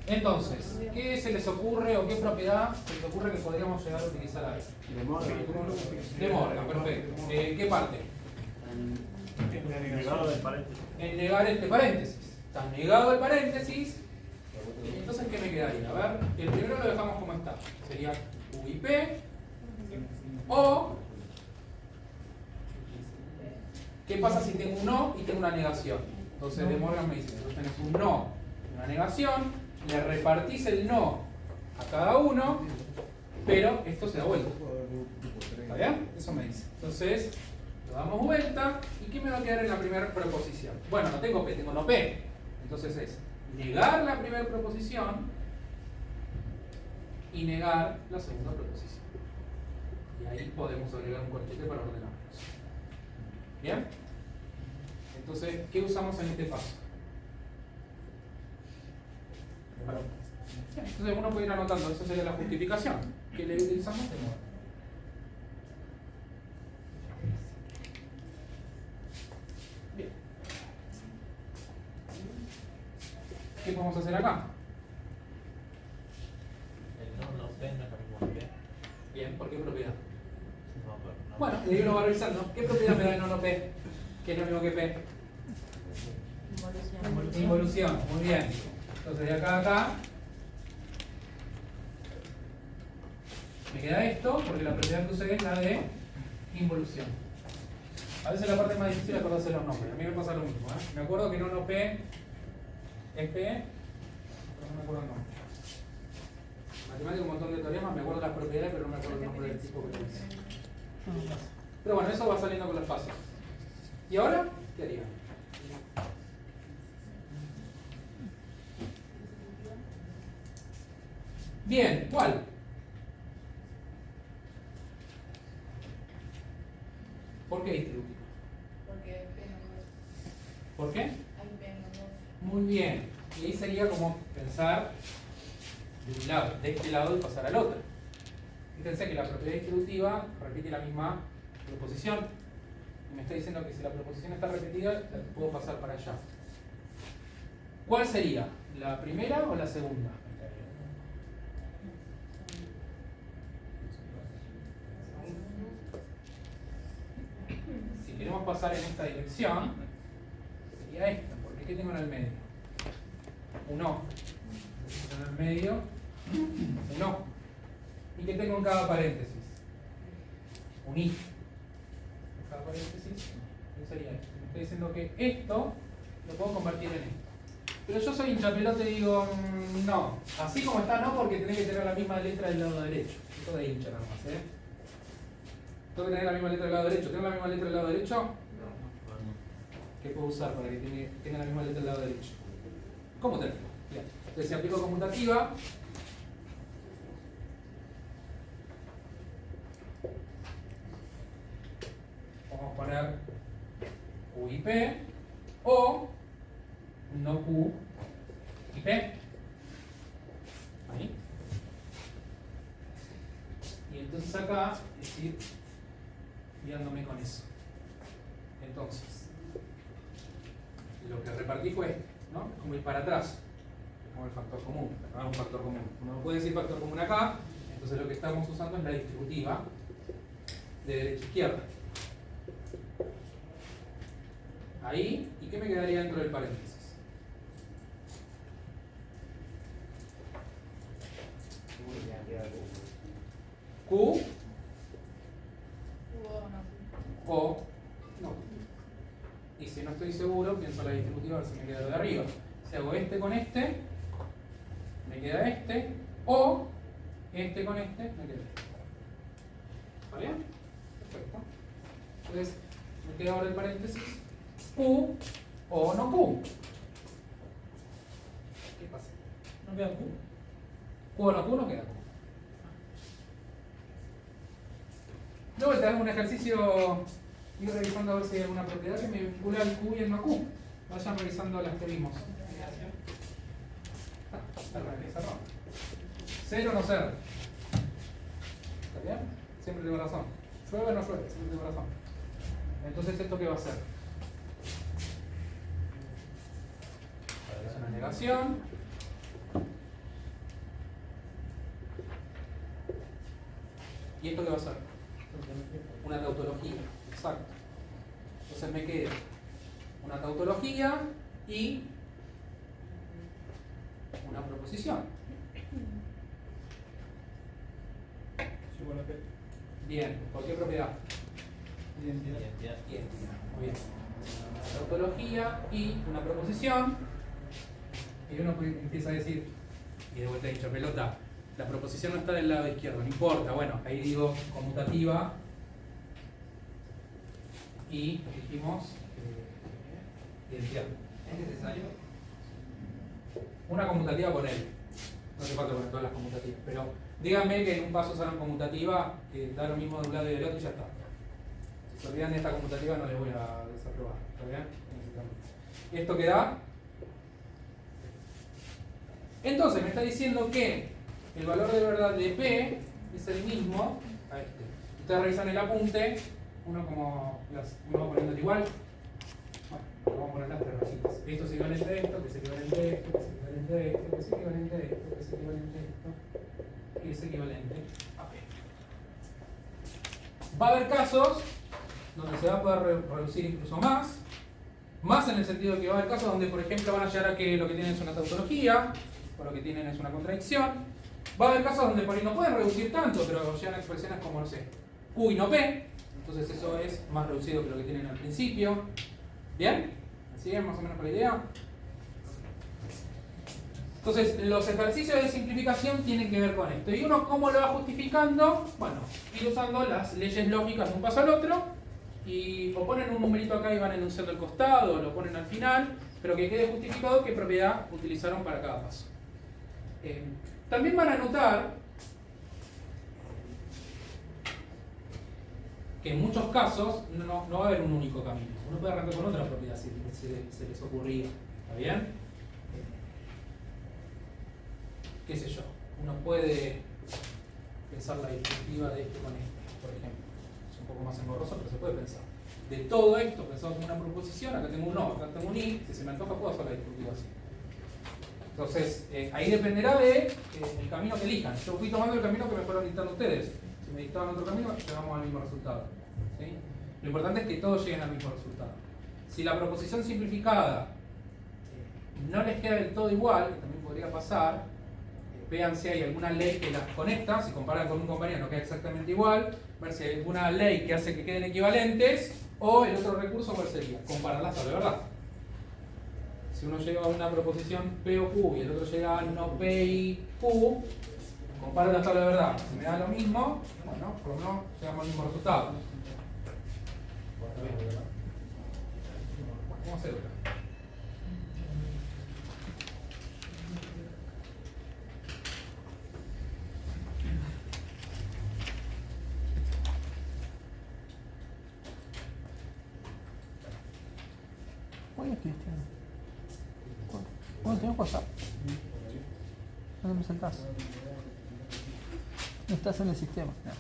Entonces, ¿qué se les ocurre o qué propiedad se les ocurre que podríamos llegar a utilizar ahí? De Morgan, perfecto. ¿Qué parte? El negado del paréntesis. En negar este paréntesis. Está negado el paréntesis. Entonces, ¿qué me quedaría? A ver, el primero lo dejamos como está. Sería U y P. O, ¿qué pasa si tengo un no y tengo una negación? Entonces, De Morgan me dice, tú tenés un no y una negación, le repartís el no a cada uno, pero esto se da vuelta. ¿Está bien? Eso me dice. Entonces, lo damos vuelta. ¿Y qué me va a quedar en la primera proposición? Bueno, no tengo P, tengo no P. Entonces es negar la primera proposición y negar la segunda proposición. Y ahí podemos agregar un corchete para ordenarlos. ¿Bien? Entonces, ¿qué usamos en este paso? Bien, entonces uno puede ir anotando, eso sería la justificación. ¿Qué le utilizamos? De modo. Bien. ¿Qué podemos hacer acá? El no P no es lo mismo que P. Bien, ¿por qué propiedad? No, pero no. Bueno, y ahí uno va revisando. ¿Qué propiedad me da el no P? ¿Qué es lo mismo que P? Involución, muy bien. Entonces de acá a acá me queda esto, porque la propiedad que usé es la de involución. A veces la parte más difícil es acordarse los nombres. A mí me pasa lo mismo. Me acuerdo que no P es P, pero no me acuerdo el nombre. Matemática, un montón de teoremas, me acuerdo las propiedades, pero no me acuerdo el nombre del tipo que lo hice. Pero bueno, eso va saliendo con los pasos. ¿Y ahora? ¿Qué haría? Bien, ¿cuál? ¿Por qué distributivo? Porque P no ¿Por qué? hay P no Muy bien. Y ahí sería como pensar de un lado, de este lado y pasar al otro. Fíjense que la propiedad distributiva repite la misma proposición. Y me está diciendo que si la proposición está repetida, puedo pasar para allá. ¿Cuál sería? ¿La primera o la segunda? Si queremos pasar en esta dirección, sería esta, porque ¿qué tengo en el medio? Un O. En el medio, un O. ¿Y qué tengo en cada paréntesis? Un I. En cada paréntesis, ¿qué sería esto? Me está diciendo que esto lo puedo convertir en esto. Pero yo soy hinchapelote y digo, no. Así como está, no, porque tenés que tener la misma letra del lado derecho. Esto de hincha nada más, ¿eh? ¿Tengo que tener la misma letra del lado derecho? ¿Tengo la misma letra del lado derecho? No. ¿Qué puedo usar para que tenga la misma letra del lado derecho? Conmutativa. Bien. Entonces, si aplico conmutativa, vamos a poner Q y P o no Q y P. Ahí. Y entonces acá, es decir, guiándome con eso. Entonces, lo que repartí fue esto, ¿no? Como ir para atrás, como el factor común, no es un factor común. Uno puede decir factor común acá, entonces lo que estamos usando es la distributiva de derecha a izquierda. Ahí, ¿y qué me quedaría dentro del paréntesis? Q o no. Y si no estoy seguro, pienso la distributiva a ver si me queda lo de arriba. Si hago este con este, me queda este, o este con este, me queda este. ¿Está bien? Perfecto. Entonces, me queda ahora el paréntesis Q o no Q. ¿Qué pasa? ¿No queda Q? Q o no Q, no queda Q. De vuelta, es un ejercicio, ir revisando a ver si hay alguna propiedad que me vincula al Q y el no Q. Vayan revisando las que vimos. Cero o no ser. ¿Está bien? Siempre tengo razón. Llueve o no llueve, siempre tengo razón. Entonces, ¿esto qué va a ser? Es una negación. ¿Y esto qué va a ser? Una tautología. Exacto. Entonces me queda una tautología y una proposición. Bien, ¿por qué propiedad? Identidad. Identidad. Muy bien. Una tautología y una proposición. Y uno empieza a decir, y de vuelta he dicho pelota, la proposición no está del lado izquierdo, no importa. Bueno, ahí digo conmutativa y dijimos identidad. ¿Es necesario? Una conmutativa con él. No hace falta poner todas las conmutativas, pero díganme que en un paso usaron conmutativa, que da lo mismo de un lado y del otro y ya está. Si se olvidan de esta conmutativa no les voy a desaprobar. ¿Está bien? ¿Y esto qué da? Entonces me está diciendo que el valor de verdad de P es el mismo a este. Ustedes revisan el apunte, uno va poniendo igual. Bueno, vamos a poner las tres rayitas. Esto es equivalente a esto, que es equivalente a esto, que es equivalente a esto, que es equivalente a esto, que es equivalente a esto, que es equivalente a P. Va a haber casos donde se va a poder reducir incluso más en el sentido de que va a haber casos donde, por ejemplo, van a llegar a que lo que tienen es una tautología, o lo que tienen es una contradicción. Va a haber casos donde por ahí no pueden reducir tanto, pero llegan a expresiones como, no sé, Q y no P. Entonces eso es más reducido que lo que tienen al principio. ¿Bien? ¿Así es más o menos la idea? Entonces, los ejercicios de simplificación tienen que ver con esto. ¿Y uno cómo lo va justificando? Bueno, ir usando las leyes lógicas de un paso al otro. Y o ponen un numerito acá y van enunciando el costado, o lo ponen al final, pero que quede justificado qué propiedad utilizaron para cada paso. También van a notar que en muchos casos no va a haber un único camino. Uno puede arrancar con otra propiedad si se les ocurría. ¿Está bien? ¿Qué sé yo? Uno puede pensar la distributiva de este con este, por ejemplo. Es un poco más engorroso, pero se puede pensar. De todo esto, pensado como una proposición, acá tengo un no, acá tengo un i, si se me antoja puedo hacer la distributiva así. Entonces, ahí dependerá de el camino que elijan. Yo fui tomando el camino que me fueron dictando ustedes. Si me dictaban otro camino, llegamos al mismo resultado. ¿Sí? Lo importante es que todos lleguen al mismo resultado. Si la proposición simplificada no les queda del todo igual, que también podría pasar, vean si hay alguna ley que las conecta, si comparan con un compañero no queda exactamente igual, ver si hay alguna ley que hace que queden equivalentes, o el otro recurso, ¿cuál sería? Comparar las tablas de verdad. Si uno llega a una proposición P o Q y el otro llega a no P y Q, comparo la tabla de verdad. Si me da lo mismo, bueno, por lo menos llegamos al mismo resultado. Vamos a hacer otra. ¿Cuál es Cristiano? ¿Cuándo tenés WhatsApp? ¿Dónde me saltás? No estás en el sistema. No.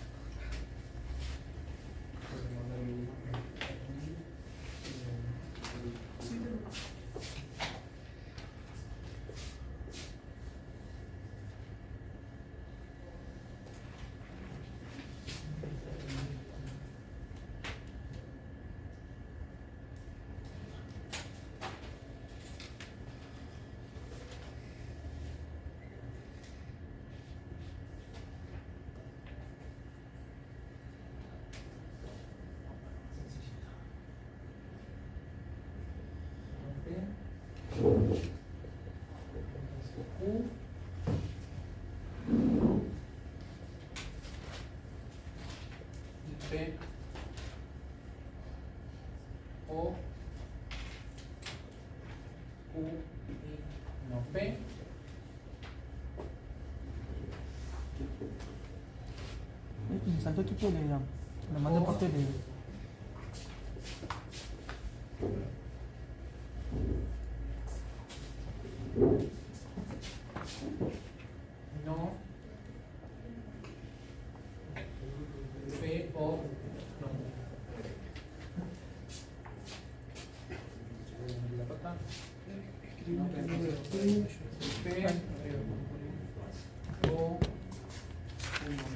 P O Q y no P. Me saltó tu Telegram. Lo mandé por Telegram. No P O no. La pata. No, P O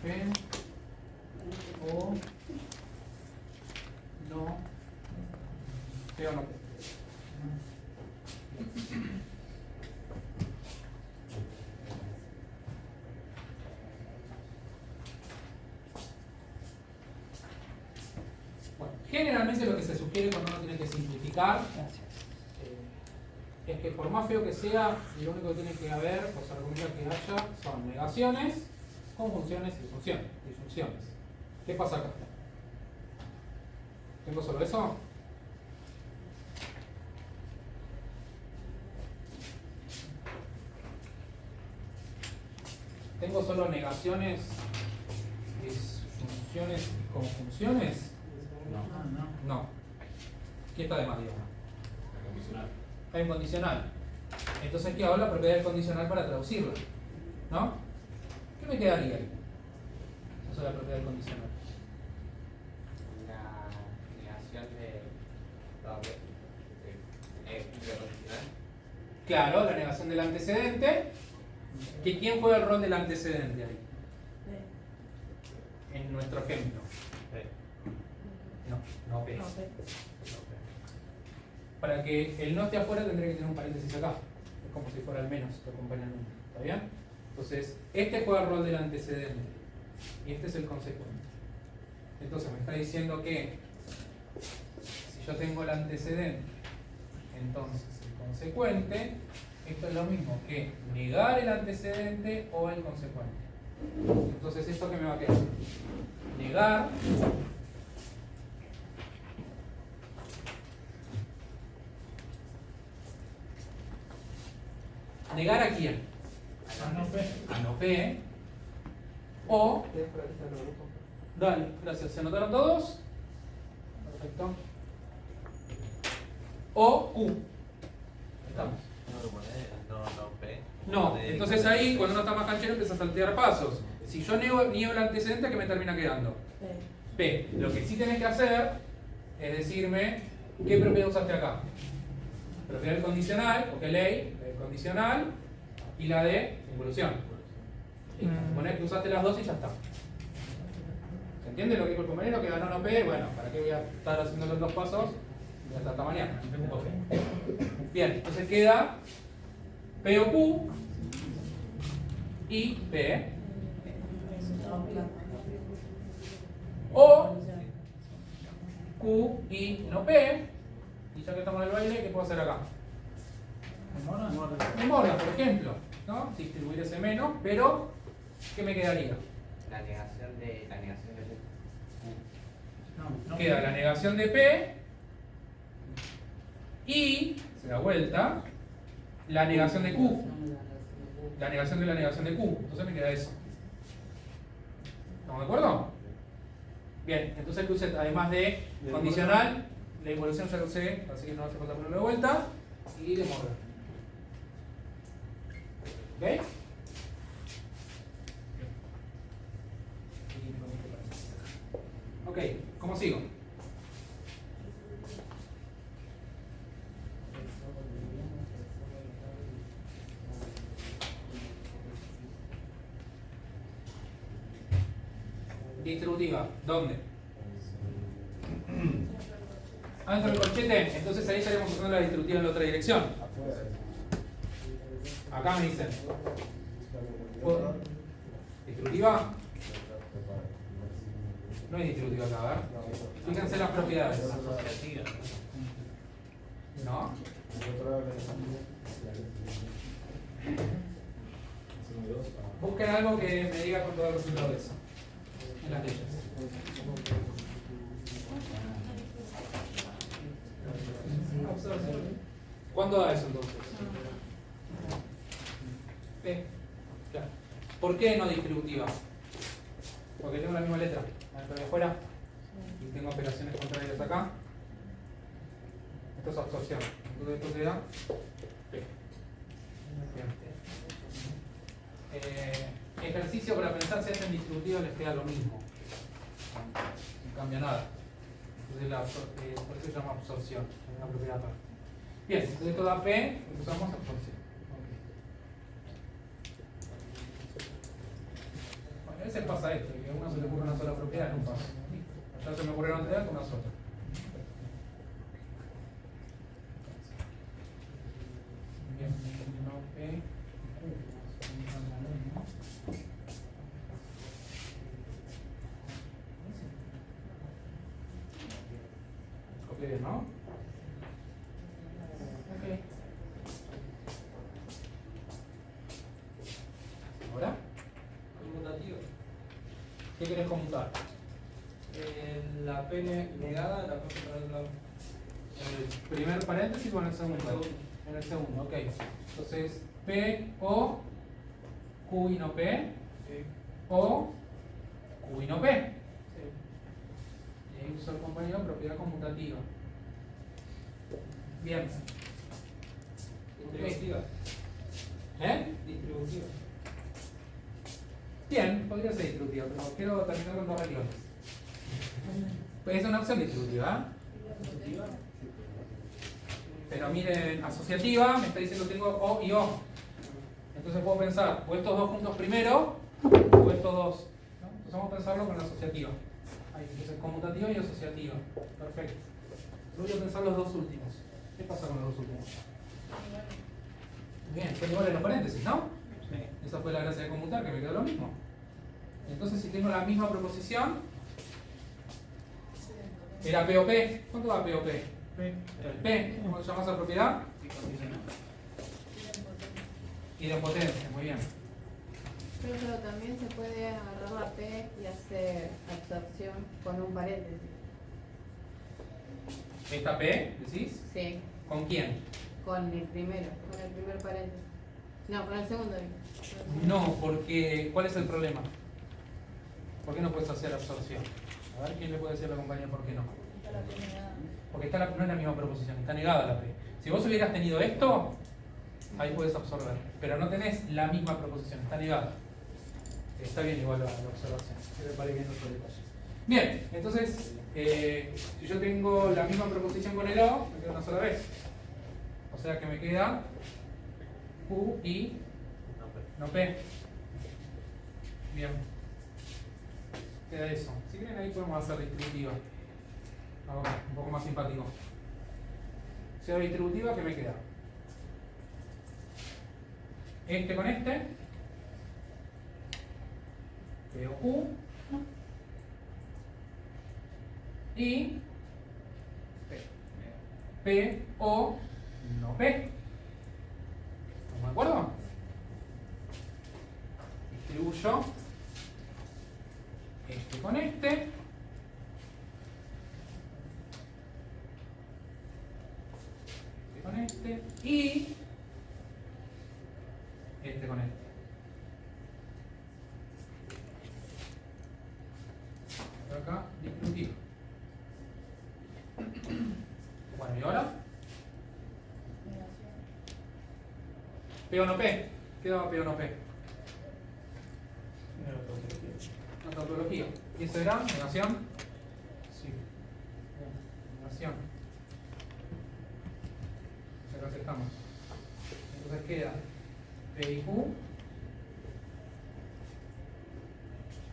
P O no P o no P. Bueno, generalmente lo que se sugiere cuando uno tiene que simplificar es que por más feo que sea, lo único que tiene que haber, o se recomienda que haya, son negaciones, conjunciones y disyunciones. ¿Qué pasa acá? ¿Tengo solo eso? ¿Tengo solo negaciones, disyunciones y conjunciones? No. ¿Qué está de más, digamos? Hay un condicional. Entonces, ¿qué hago? La propiedad del condicional para traducirla, ¿no? ¿Qué me quedaría ahí? Eso es la propiedad del condicional. La negación de condicional. Claro, la negación del antecedente. ¿Quién juega el rol del antecedente ahí? En nuestro ejemplo. No P. Para que el no esté afuera tendría que tener un paréntesis acá. Es como si fuera al menos que acompaña el número. ¿Está bien? Entonces, este juega el rol del antecedente. Y este es el consecuente. Entonces me está diciendo que si yo tengo el antecedente, entonces el consecuente, esto es lo mismo que negar el antecedente o el consecuente. Entonces, ¿esto qué me va a quedar? Negar ¿negar a quién? A no P. O. Dale, gracias. ¿Se anotaron todos? Perfecto. O Q. Estamos. No P. No, entonces ahí cuando uno está más canchero empieza a saltear pasos. Si yo niego el antecedente, ¿qué me termina quedando? P. Lo que sí tenés que hacer es decirme qué propiedad usaste acá. Propiedad del condicional, o qué ley, el condicional, y la de involución. Listo. Suponé que usaste las dos y ya está. ¿Se entiende lo que dijo el compañero? Que ganó no P. Bueno, ¿para qué voy a estar haciendo los dos pasos? Hasta mañana. Ok. Bien, entonces queda P o Q y P. O Q y no P. Y ya que estamos en el baile, ¿qué puedo hacer acá? Memorla, por ejemplo, ¿no? Distribuir ese menos, pero ¿qué me quedaría? La negación de Queda la negación de P y, se da vuelta, la negación de Q. La negación de la negación de Q. Entonces me queda eso. ¿Estamos de acuerdo? Bien, entonces el Qset, además de condicional, la involución ya lo sé, así que no hace falta ponerlo de vuelta, y de Morgan. ¿Ok? Ok, ¿cómo sigo? Distributiva, ¿dónde? Adentro del corchete, entonces ahí estaríamos usando la distributiva en la otra dirección. Acá me dicen. ¿Distributiva? No hay distributiva acá, ¿verdad? Fíjense las propiedades. ¿No? Busquen algo que me diga con todo el resultado de eso. En las leyes. ¿Cuándo da eso entonces? Claro. ¿Por qué no distributiva? Porque tengo la misma letra adentro y afuera y tengo operaciones contrarias acá. Esto es absorción. Entonces esto se da P. Ejercicio para pensar si hacen distributiva les queda lo mismo. No cambia nada. Entonces por eso se llama absorción. Es una propiedad aparte. Bien, entonces esto da P, usamos absorción. Bueno, a veces pasa esto, que a uno se le ocurre una sola propiedad, no pasa. Ya se me ocurrieron tres con una sola. Bien, no P. Copié bien, ¿no? Ok. ¿Ahora? Conmutativo. ¿Qué querés conmutar? La P negada la paso para el lado. ¿En el primer paréntesis o en el segundo? En el segundo, ok. Entonces, P o Q y no P. Sí. O Q y no P. Sí. Y ahí uso el compañero propiedad conmutativa. Bien. Distributiva. ¿Eh? Distributiva. Bien, podría ser distributiva, pero quiero terminar con dos renglones. Pues es una opción distributiva. Pero miren, asociativa me está diciendo que tengo O y O. Entonces puedo pensar, o estos dos juntos primero, o estos dos. ¿No? Entonces vamos a pensarlo con la asociativa. Ahí, entonces conmutativa y asociativa. Perfecto. Luego voy a pensar los dos últimos. ¿Qué pasa con los dos últimos? Bien, son iguales los paréntesis, ¿no? Esa fue la gracia de conmutar, que me quedó lo mismo. Entonces, si tengo la misma proposición, era P o P. ¿Cuánto va P o P? El P. ¿Cómo se llama esa propiedad? Idempotencia, muy bien. Pero también se puede agarrar la P y hacer absorción con un paréntesis. ¿Esta P, decís? Sí, ¿Con quién? con el primer paréntesis. No, con el segundo. No, porque ¿cuál es el problema? ¿Por qué no puedes hacer absorción? A ver, ¿quién le puede decir a la compañía por qué no? Porque no es la misma proposición, está negada la P. Si vos hubieras tenido esto, ahí puedes absorber. Pero no tenés la misma proposición, está negada. Está bien igual la observación. Quiero que viendo otros detalles. Bien, entonces, si yo tengo la misma proposición con el O, me queda una sola vez. O sea que me queda Q y no P. Bien. Queda eso. Si quieren ahí podemos hacer distributiva. Ahora, un poco más simpático. Si hago distributiva, ¿qué me queda? Este con este. P o Q. Y P o no P. ¿Estamos de acuerdo? Distribuyo este con este. Este con este. Y este con este. Acá, distributivo. Bueno, ¿y ahora? P o no P. ¿Qué daba P o no P? Una tautología. ¿Y eso era? ¿Negación? Sí. Bien. Negación. Acá aceptamos. Entonces queda P y Q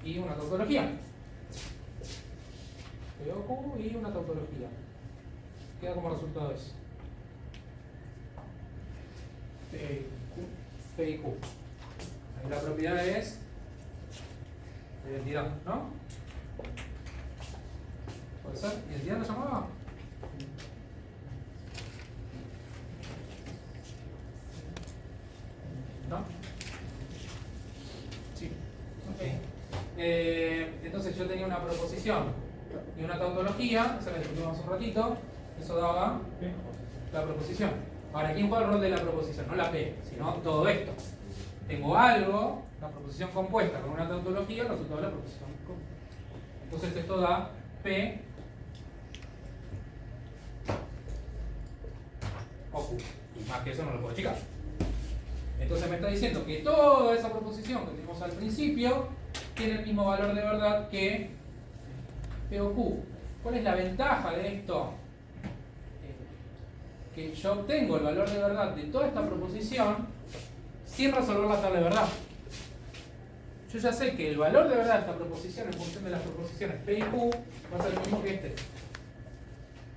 y una tautología. P o Q y una tautología. Queda como resultado eso. P y Q. Ahí la propiedad es de identidad, ¿no? ¿Puede ser? ¿Identidad lo llamaba? ¿No? Sí. Okay. Entonces yo tenía una proposición y una tautología, esa la discutimos hace un ratito, eso daba la proposición. Ahora, ¿quién juega el rol de la proposición? No la P, sino todo esto. Tengo algo, una proposición compuesta con una tautología, el resultado de la proposición compuesta. Entonces esto da P o Q. Y más que eso no lo puedo achicar. Entonces me está diciendo que toda esa proposición que tenemos al principio tiene el mismo valor de verdad que P o Q. ¿Cuál es la ventaja de esto? Que yo obtengo el valor de verdad de toda esta proposición sin resolver la tabla de verdad. Yo ya sé que el valor de verdad de esta proposición en función de las proposiciones P y Q va a ser el mismo que este.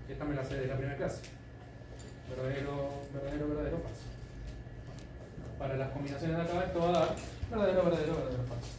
Esta me la sé de la primera clase. Verdadero, falso. Para las combinaciones de acá esto va a dar verdadero, falso.